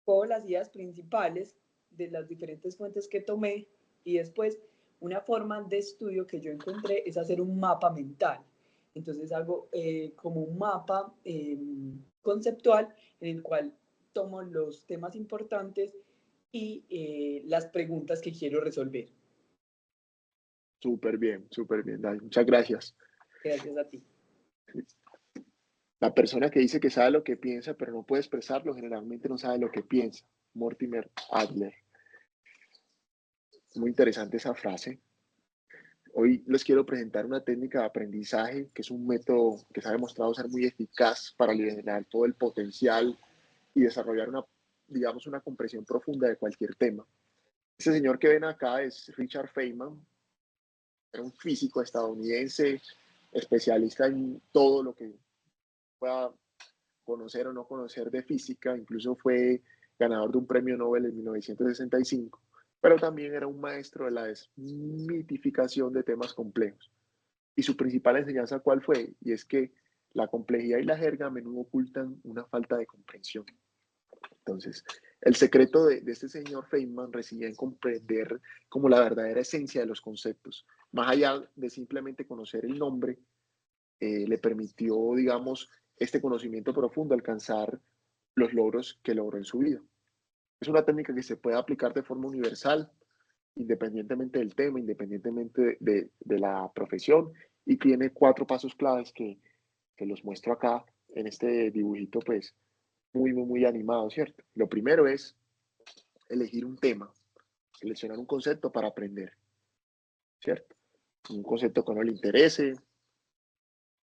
Pongo las ideas principales de las diferentes fuentes que tomé y después una forma de estudio que yo encontré es hacer un mapa mental. Entonces hago como un mapa conceptual en el cual tomo los temas importantes y las preguntas que quiero resolver. Súper bien, Dai. Muchas gracias. Gracias a ti. La persona que dice que sabe lo que piensa, pero no puede expresarlo, generalmente no sabe lo que piensa. Mortimer Adler. Muy interesante esa frase. Hoy les quiero presentar una técnica de aprendizaje que es un método que se ha demostrado ser muy eficaz para liberar todo el potencial y desarrollar digamos, una comprensión profunda de cualquier tema. Este señor que ven acá es Richard Feynman, era un físico estadounidense, especialista en todo lo que pueda conocer o no conocer de física, incluso fue ganador de un premio Nobel en 1965, pero también era un maestro de la desmitificación de temas complejos. Y su principal enseñanza, ¿cuál fue? Y es que la complejidad y la jerga a menudo ocultan una falta de comprensión. Entonces, el secreto de este señor Feynman residía en comprender como la verdadera esencia de los conceptos. Más allá de simplemente conocer el nombre, le permitió, digamos, este conocimiento profundo alcanzar los logros que logró en su vida. Es una técnica que se puede aplicar de forma universal, independientemente del tema, independientemente de la profesión, y tiene 4 pasos claves que los muestro acá en este dibujito, pues muy animado, ¿cierto? Lo primero es elegir un tema, seleccionar un concepto para aprender, ¿cierto? Un concepto que no le interese,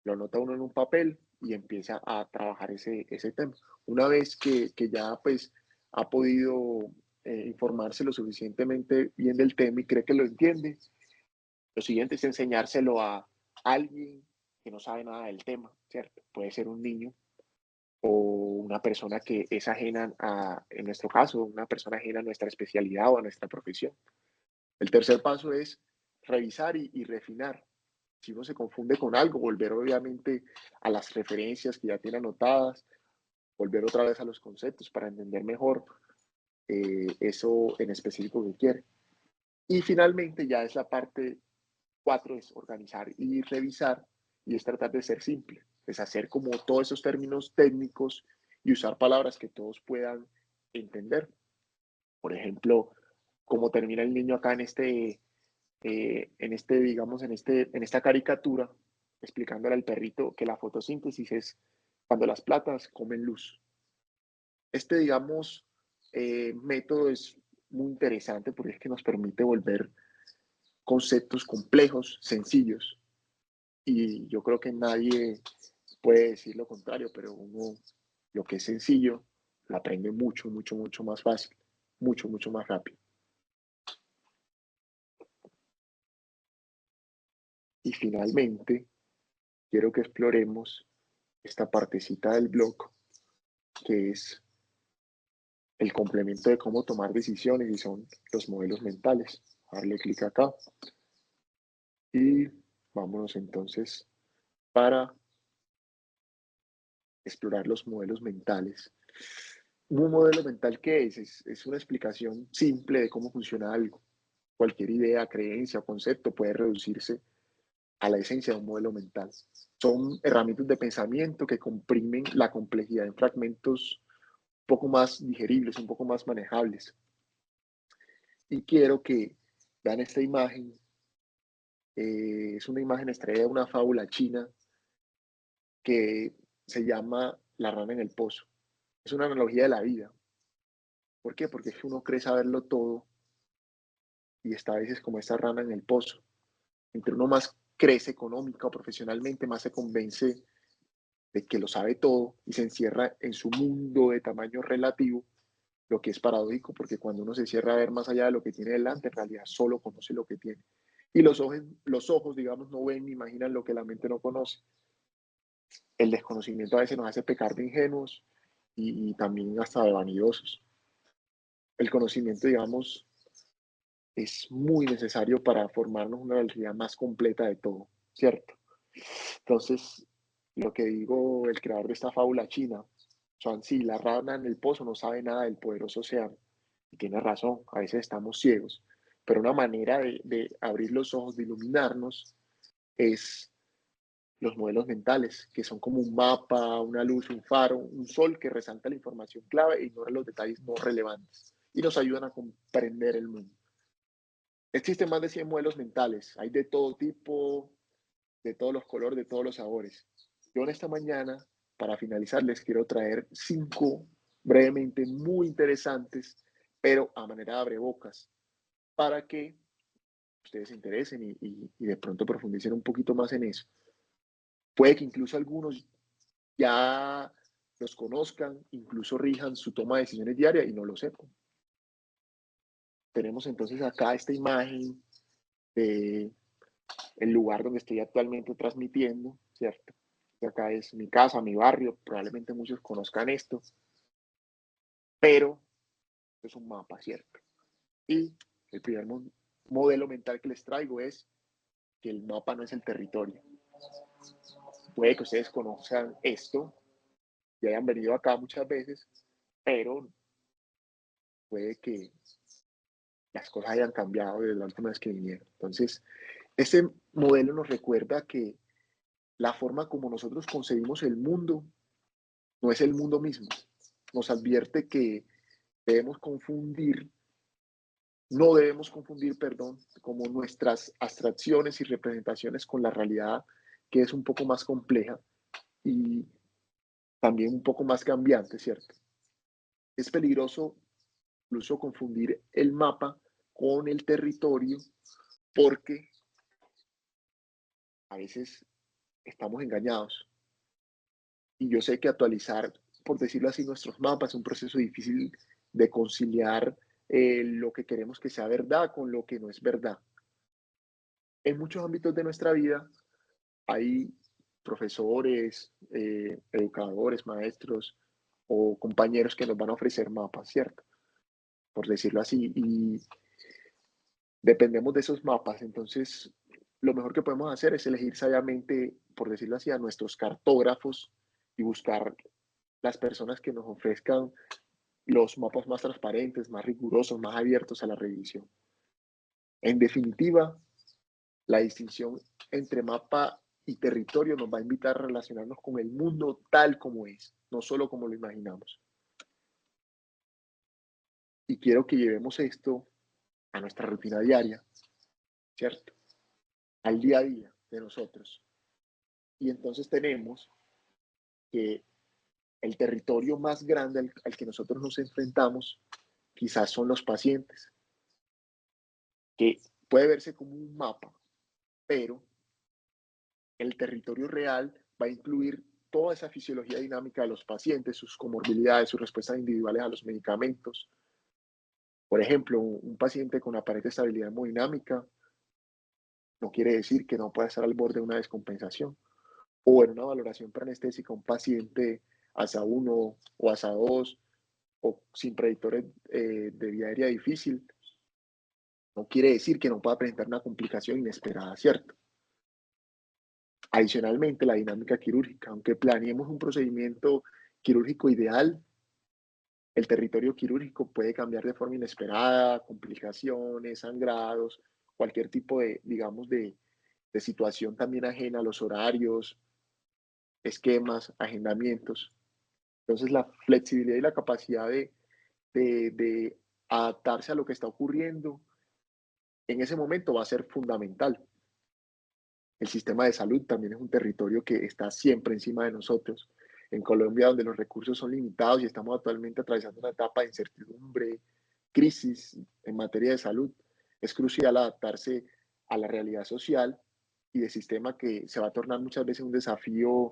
lo anota uno en un papel y empieza a trabajar ese tema. Una vez que ya pues ha podido informarse lo suficientemente bien del tema y cree que lo entiende, lo siguiente es enseñárselo a alguien que no sabe nada del tema, ¿cierto? Puede ser un niño o una persona que es ajena en nuestro caso, una persona ajena a nuestra especialidad o a nuestra profesión. El tercer paso es revisar y refinar. Si uno se confunde con algo, volver obviamente a las referencias que ya tiene anotadas, volver otra vez a los conceptos para entender mejor eso en específico que quiere. Y finalmente ya es la parte 4, es organizar y revisar, y es tratar de ser simple, es hacer como todos esos términos técnicos y usar palabras que todos puedan entender. Por ejemplo, cómo termina el niño acá digamos, en esta caricatura, explicándole al perrito que la fotosíntesis es cuando las plantas comen luz. Digamos, método es muy interesante porque es que nos permite volver conceptos complejos, sencillos, y yo creo que nadie puede decir lo contrario, pero uno, lo que es sencillo, lo aprende mucho, mucho, mucho más fácil, mucho, mucho más rápido. Y finalmente, quiero que exploremos esta partecita del blog, que es el complemento de cómo tomar decisiones y son los modelos mentales. Darle clic acá y vámonos entonces para explorar los modelos mentales. Un modelo mental, ¿qué es? Es una explicación simple de cómo funciona algo. Cualquier idea, creencia o concepto puede reducirse a la esencia de un modelo mental. Son herramientas de pensamiento que comprimen la complejidad en fragmentos un poco más digeribles, un poco más manejables. Y quiero que vean esta imagen. Es una imagen extraída de una fábula china que se llama La rana en el pozo. Es una analogía de la vida. ¿Por qué? Porque es que uno cree saberlo todo y está a veces como esta rana en el pozo. Entre uno más crece económica o profesionalmente, más se convence de que lo sabe todo y se encierra en su mundo de tamaño relativo, lo que es paradójico porque cuando uno se cierra a ver más allá de lo que tiene delante, en realidad solo conoce lo que tiene. Y los ojos, digamos, no ven ni imaginan lo que la mente no conoce. El desconocimiento a veces nos hace pecar de ingenuos y también hasta de vanidosos. El conocimiento, digamos, es muy necesario para formarnos una realidad más completa de todo, ¿cierto? Entonces, lo que digo el creador de esta fábula china, Chuang-Tzu, la rana en el pozo no sabe nada del poderoso océano. Y tiene razón, a veces estamos ciegos, pero una manera de abrir los ojos, de iluminarnos, es los modelos mentales, que son como un mapa, una luz, un faro, un sol que resalta la información clave e ignora los detalles no relevantes y nos ayudan a comprender el mundo. Existen más de 100 modelos mentales, hay de todo tipo, de todos los colores, de todos los sabores. Yo en esta mañana, para finalizar, les quiero traer 5 brevemente muy interesantes, pero a manera de abrebocas, para que ustedes se interesen y de pronto profundicen un poquito más en eso. Puede que incluso algunos ya los conozcan, incluso rijan su toma de decisiones diarias y no lo sepan. Tenemos entonces acá esta imagen de el lugar donde estoy actualmente transmitiendo, ¿cierto? Y acá es mi casa, mi barrio, probablemente muchos conozcan esto, pero es un mapa, ¿cierto? Y el primer modelo mental que les traigo es que el mapa no es el territorio. Puede que ustedes conozcan esto y hayan venido acá muchas veces, pero puede que las cosas hayan cambiado desde la última vez que vinieron. Entonces, este modelo nos recuerda que la forma como nosotros concebimos el mundo no es el mundo mismo. Nos advierte que debemos confundir, no debemos confundir, perdón, como nuestras abstracciones y representaciones con la realidad que es un poco más compleja y también un poco más cambiante, ¿cierto? Es peligroso incluso confundir el mapa con el territorio porque a veces estamos engañados. Y yo sé que actualizar, por decirlo así, nuestros mapas es un proceso difícil de conciliar lo que queremos que sea verdad con lo que no es verdad. En muchos ámbitos de nuestra vida hay profesores, educadores, maestros o compañeros que nos van a ofrecer mapas, ¿cierto? Por decirlo así, y dependemos de esos mapas. Entonces, lo mejor que podemos hacer es elegir sabiamente, por decirlo así, a nuestros cartógrafos y buscar las personas que nos ofrezcan los mapas más transparentes, más rigurosos, más abiertos a la revisión. En definitiva, la distinción entre mapa y territorio nos va a invitar a relacionarnos con el mundo tal como es, no solo como lo imaginamos. Y quiero que llevemos esto a nuestra rutina diaria, ¿cierto? Al día a día de nosotros. Y entonces tenemos que el territorio más grande al que nosotros nos enfrentamos quizás son los pacientes, que puede verse como un mapa, pero el territorio real va a incluir toda esa fisiología dinámica de los pacientes, sus comorbilidades, sus respuestas individuales a los medicamentos. Por ejemplo, un paciente con aparente estabilidad hemodinámica no quiere decir que no pueda estar al borde de una descompensación. O en una valoración preanestésica, un paciente ASA 1 o ASA 2 o sin predictores de vía aérea difícil, no quiere decir que no pueda presentar una complicación inesperada, ¿cierto? Adicionalmente, la dinámica quirúrgica, aunque planeemos un procedimiento quirúrgico ideal, el territorio quirúrgico puede cambiar de forma inesperada, complicaciones, sangrados, cualquier tipo de, digamos, de situación también ajena a los horarios, esquemas, agendamientos. Entonces, la flexibilidad y la capacidad de adaptarse a lo que está ocurriendo en ese momento va a ser fundamental. El sistema de salud también es un territorio que está siempre encima de nosotros. En Colombia, donde los recursos son limitados y estamos actualmente atravesando una etapa de incertidumbre, crisis en materia de salud, es crucial adaptarse a la realidad social y de sistema que se va a tornar muchas veces un desafío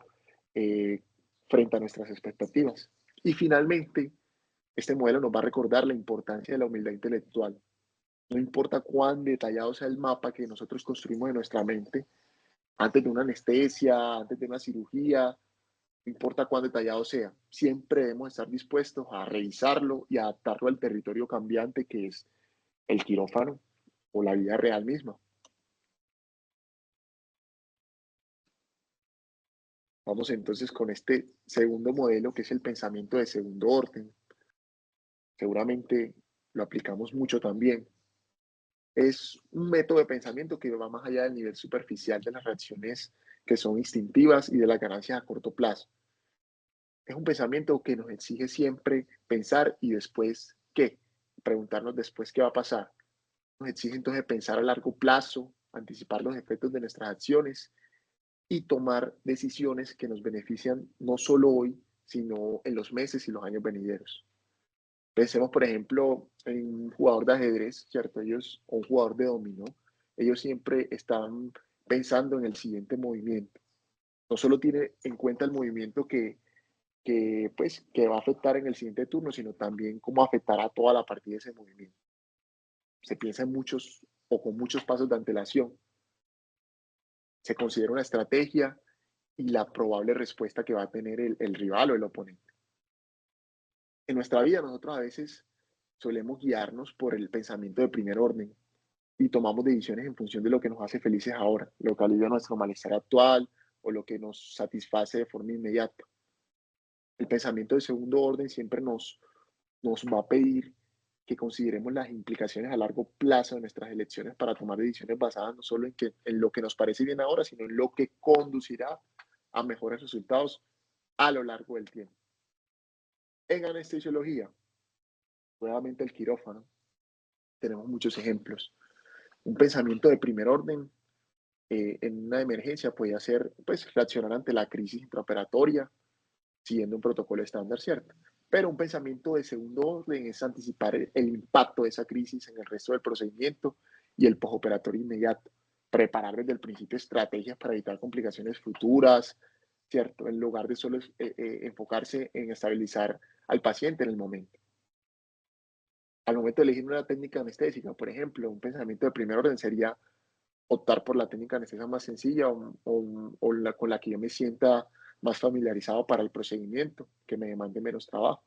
eh, frente a nuestras expectativas. Y finalmente, este modelo nos va a recordar la importancia de la humildad intelectual. No importa cuán detallado sea el mapa que nosotros construimos en nuestra mente, antes de una anestesia, antes de una cirugía, no importa cuán detallado sea, siempre debemos estar dispuestos a revisarlo y adaptarlo al territorio cambiante que es el quirófano o la vida real misma. Vamos entonces con este segundo modelo, que es el pensamiento de segundo orden. Seguramente lo aplicamos mucho también. Es un método de pensamiento que va más allá del nivel superficial de las reacciones que son instintivas y de las ganancias a corto plazo. Es un pensamiento que nos exige siempre pensar y después qué, preguntarnos después qué va a pasar. Nos exige entonces pensar a largo plazo, anticipar los efectos de nuestras acciones y tomar decisiones que nos benefician no solo hoy, sino en los meses y los años venideros. Pensemos, por ejemplo, en un jugador de ajedrez, ¿cierto? O un jugador de dominó, ellos siempre están pensando en el siguiente movimiento. No solo tiene en cuenta el movimiento que va a afectar en el siguiente turno, sino también cómo afectará toda la partida ese movimiento. Se piensa en muchos o con muchos pasos de antelación. Se considera una estrategia y la probable respuesta que va a tener el rival o el oponente. En nuestra vida nosotros a veces solemos guiarnos por el pensamiento de primer orden y tomamos decisiones en función de lo que nos hace felices ahora, lo que alivia nuestro malestar actual o lo que nos satisface de forma inmediata. El pensamiento de segundo orden siempre nos va a pedir que consideremos las implicaciones a largo plazo de nuestras elecciones para tomar decisiones basadas no solo en lo que nos parece bien ahora, sino en lo que conducirá a mejores resultados a lo largo del tiempo. En anestesiología, nuevamente el quirófano, tenemos muchos ejemplos. Un pensamiento de primer orden en una emergencia puede ser pues, reaccionar ante la crisis intraoperatoria siguiendo un protocolo estándar, ¿cierto? Pero un pensamiento de segundo orden es anticipar el impacto de esa crisis en el resto del procedimiento y el postoperatorio inmediato. Preparar desde el principio estrategias para evitar complicaciones futuras, ¿cierto? En lugar de solo enfocarse en estabilizar al paciente en el momento. Al momento de elegir una técnica anestésica, por ejemplo, un pensamiento de primer orden sería optar por la técnica de anestesia más sencilla con la que yo me sienta más familiarizado para el procedimiento, que me demande menos trabajo.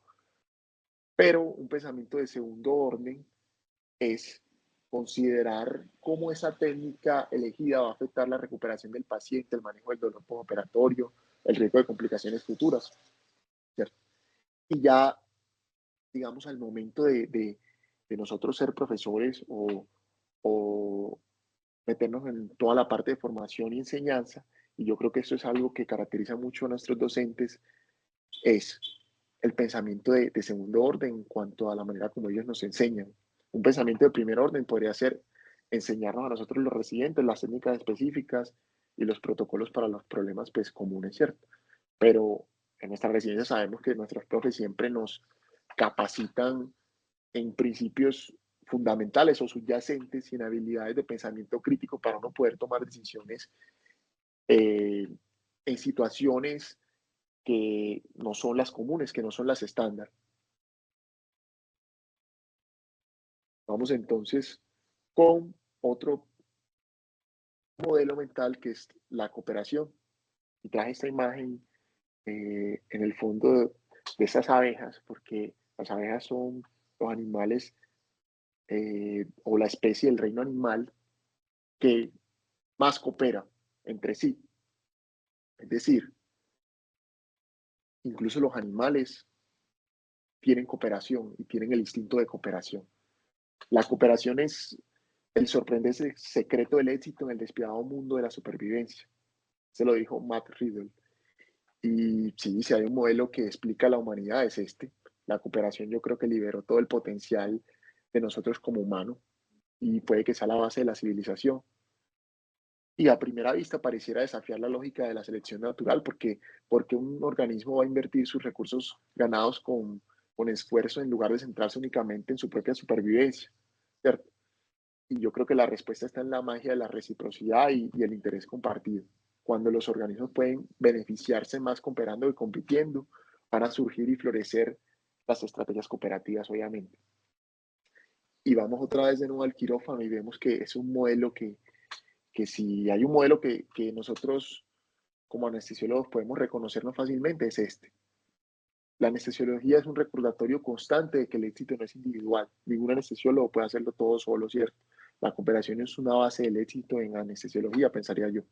Pero un pensamiento de segundo orden es considerar cómo esa técnica elegida va a afectar la recuperación del paciente, el manejo del dolor postoperatorio, el riesgo de complicaciones futuras, ¿cierto? Y ya, digamos, al momento de nosotros ser profesores o o meternos en toda la parte de formación y enseñanza, y yo creo que eso es algo que caracteriza mucho a nuestros docentes, es el pensamiento de segundo orden en cuanto a la manera como ellos nos enseñan. Un pensamiento de primer orden podría ser enseñarnos a nosotros los residentes las técnicas específicas y los protocolos para los problemas pues, comunes, ¿cierto? Pero en nuestra residencia sabemos que nuestros profes siempre nos capacitan en principios fundamentales o subyacentes y en habilidades de pensamiento crítico para uno poder tomar decisiones en situaciones que no son las comunes, que no son las estándar. Vamos entonces con otro modelo mental que es la cooperación. Y traje esta imagen en el fondo de esas abejas, porque las abejas son los animales o la especie del reino animal que más coopera entre sí. Es decir, incluso los animales tienen cooperación y tienen el instinto de cooperación. La cooperación es el sorprendente secreto del éxito en el despiadado mundo de la supervivencia. Se lo dijo Matt Riddle. Y sí, si hay un modelo que explica la humanidad es este. La cooperación yo creo que liberó todo el potencial de nosotros como humanos y puede que sea la base de la civilización. Y a primera vista pareciera desafiar la lógica de la selección natural, porque un organismo va a invertir sus recursos ganados con esfuerzo en lugar de centrarse únicamente en su propia supervivencia, ¿cierto? Y yo creo que la respuesta está en la magia de la reciprocidad y el interés compartido. Cuando los organismos pueden beneficiarse más cooperando y compitiendo, van a surgir y florecer las estrategias cooperativas, obviamente. Y vamos otra vez de nuevo al quirófano y vemos que es un modelo que si hay un modelo que nosotros como anestesiólogos podemos reconocernos fácilmente, es este. La anestesiología es un recordatorio constante de que el éxito no es individual. Ningún anestesiólogo puede hacerlo todo solo, ¿cierto? La cooperación es una base del éxito en anestesiología, pensaría yo.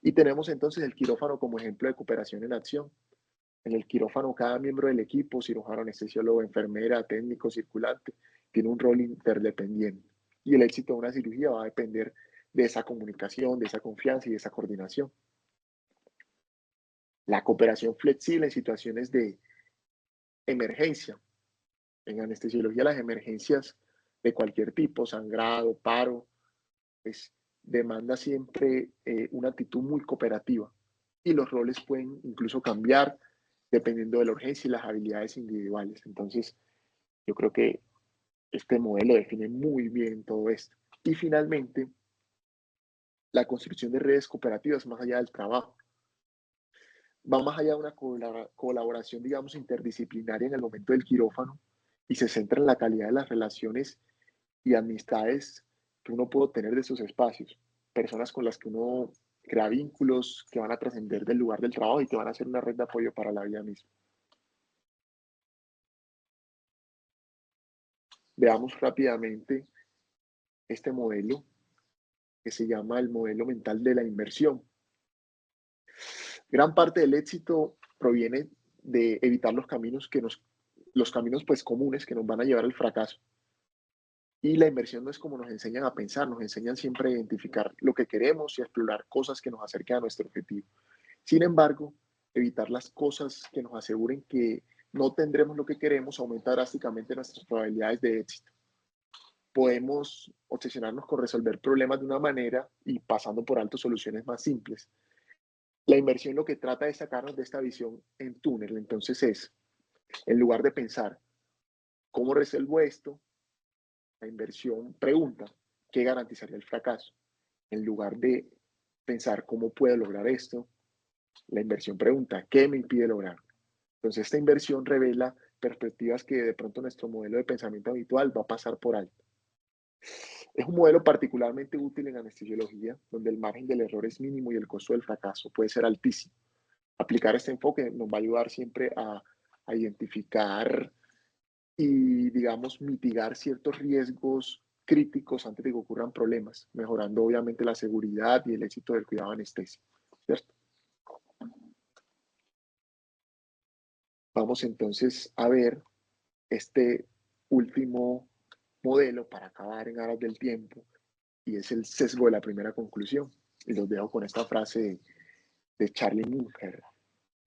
Y tenemos entonces el quirófano como ejemplo de cooperación en acción. En el quirófano, cada miembro del equipo, cirujano, anestesiólogo, enfermera, técnico, circulante, tiene un rol interdependiente. Y el éxito de una cirugía va a depender de esa comunicación, de esa confianza y de esa coordinación. La cooperación flexible en situaciones de emergencia. En anestesiología, las emergencias de cualquier tipo, sangrado, paro, pues demanda siempre una actitud muy cooperativa y los roles pueden incluso cambiar dependiendo de la urgencia y las habilidades individuales. Entonces, yo creo que este modelo define muy bien todo esto. Y finalmente, la construcción de redes cooperativas más allá del trabajo. Va más allá de una colaboración, digamos, interdisciplinaria en el momento del quirófano y se centra en la calidad de las relaciones y amistades que uno puede tener de esos espacios. Personas con las que uno crea vínculos que van a trascender del lugar del trabajo y que van a ser una red de apoyo para la vida misma. Veamos rápidamente este modelo que se llama el modelo mental de la inversión. Gran parte del éxito proviene de evitar los caminos los caminos pues comunes que nos van a llevar al fracaso. Y la inversión no es como nos enseñan a pensar, nos enseñan siempre a identificar lo que queremos y a explorar cosas que nos acerquen a nuestro objetivo. Sin embargo, evitar las cosas que nos aseguren que no tendremos lo que queremos aumenta drásticamente nuestras probabilidades de éxito. Podemos obsesionarnos con resolver problemas de una manera y pasando por alto soluciones más simples. La inversión lo que trata de sacarnos de esta visión en túnel, entonces es, en lugar de pensar, ¿cómo resuelvo esto? La inversión pregunta, ¿qué garantizaría el fracaso? En lugar de pensar, ¿cómo puedo lograr esto? La inversión pregunta, ¿qué me impide lograr? Entonces, esta inversión revela perspectivas que de pronto nuestro modelo de pensamiento habitual va a pasar por alto. Es un modelo particularmente útil en anestesiología, donde el margen del error es mínimo y el costo del fracaso puede ser altísimo. Aplicar este enfoque nos va a ayudar siempre a identificar y, digamos, mitigar ciertos riesgos críticos antes de que ocurran problemas, mejorando obviamente la seguridad y el éxito del cuidado anestésico, ¿cierto? Vamos entonces a ver este último modelo para acabar en aras del tiempo, y es el sesgo de la primera conclusión. Y los dejo con esta frase de Charlie Munger,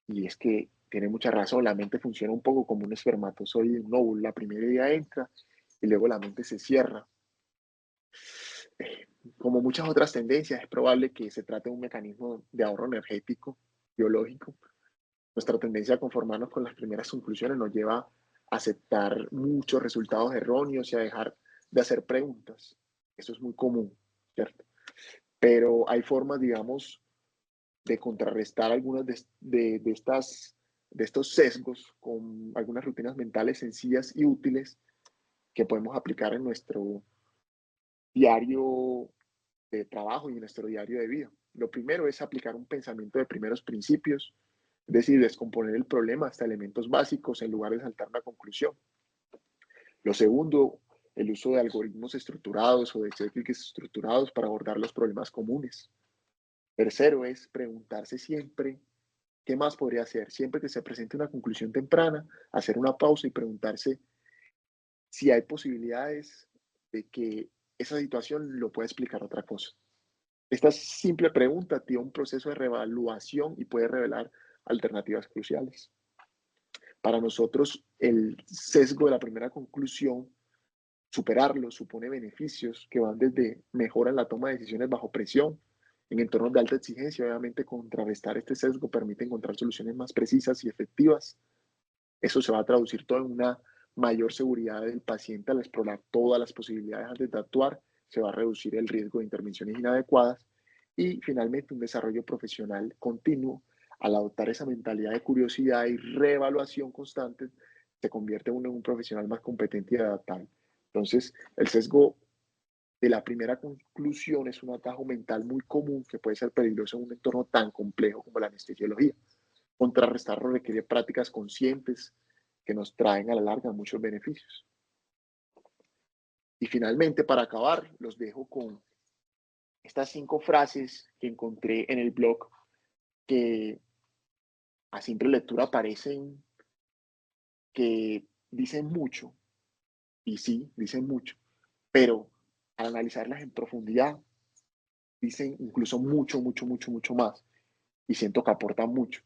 y es que tiene mucha razón. La mente funciona un poco como un espermatozoide, un óvulo. La primera idea entra y luego la mente se cierra. Como muchas otras tendencias, es probable que se trate de un mecanismo de ahorro energético, biológico. Nuestra tendencia a conformarnos con las primeras conclusiones nos lleva a aceptar muchos resultados erróneos y a dejar de hacer preguntas. Eso es muy común, ¿cierto? Pero hay formas, digamos, de contrarrestar algunas de estos sesgos con algunas rutinas mentales sencillas y útiles que podemos aplicar en nuestro diario de trabajo y en nuestro diario de vida. Lo primero es aplicar un pensamiento de primeros principios, es decir, descomponer el problema hasta elementos básicos en lugar de saltar una conclusión. Lo segundo, el uso de algoritmos estructurados o de checklists estructurados para abordar los problemas comunes. Tercero es preguntarse siempre qué más podría hacer. Siempre que se presente una conclusión temprana, hacer una pausa y preguntarse si hay posibilidades de que esa situación lo pueda explicar otra cosa. Esta simple pregunta activa un proceso de reevaluación y puede revelar alternativas cruciales. Para nosotros, el sesgo de la primera conclusión, superarlo supone beneficios que van desde mejora en la toma de decisiones bajo presión, en entornos de alta exigencia. Obviamente, contrarrestar este sesgo permite encontrar soluciones más precisas y efectivas. Eso se va a traducir todo en una mayor seguridad del paciente al explorar todas las posibilidades antes de actuar. Se va a reducir el riesgo de intervenciones inadecuadas y finalmente un desarrollo profesional continuo. Al adoptar esa mentalidad de curiosidad y reevaluación constante, se convierte uno en un profesional más competente y adaptable. Entonces, el sesgo de la primera conclusión es un atajo mental muy común que puede ser peligroso en un entorno tan complejo como la anestesiología. Contrarrestarlo requiere prácticas conscientes que nos traen a la larga muchos beneficios. Y finalmente, para acabar, los dejo con estas 5 frases que encontré en el blog que a simple lectura parecen que dicen mucho, y sí, dicen mucho, pero al analizarlas en profundidad, dicen incluso mucho, mucho, mucho, mucho más, y siento que aportan mucho.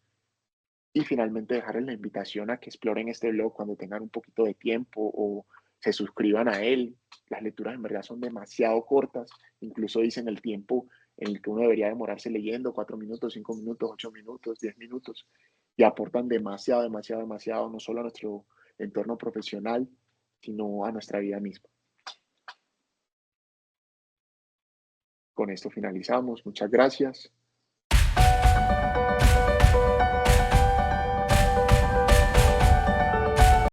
Y finalmente dejarles la invitación a que exploren este blog cuando tengan un poquito de tiempo o se suscriban a él. Las lecturas en verdad son demasiado cortas, incluso dicen el tiempo en el que uno debería demorarse leyendo, 4 minutos, 5 minutos, 8 minutos, 10 minutos, y aportan demasiado, demasiado, demasiado, no solo a nuestro entorno profesional, sino a nuestra vida misma. Con esto finalizamos. Muchas gracias.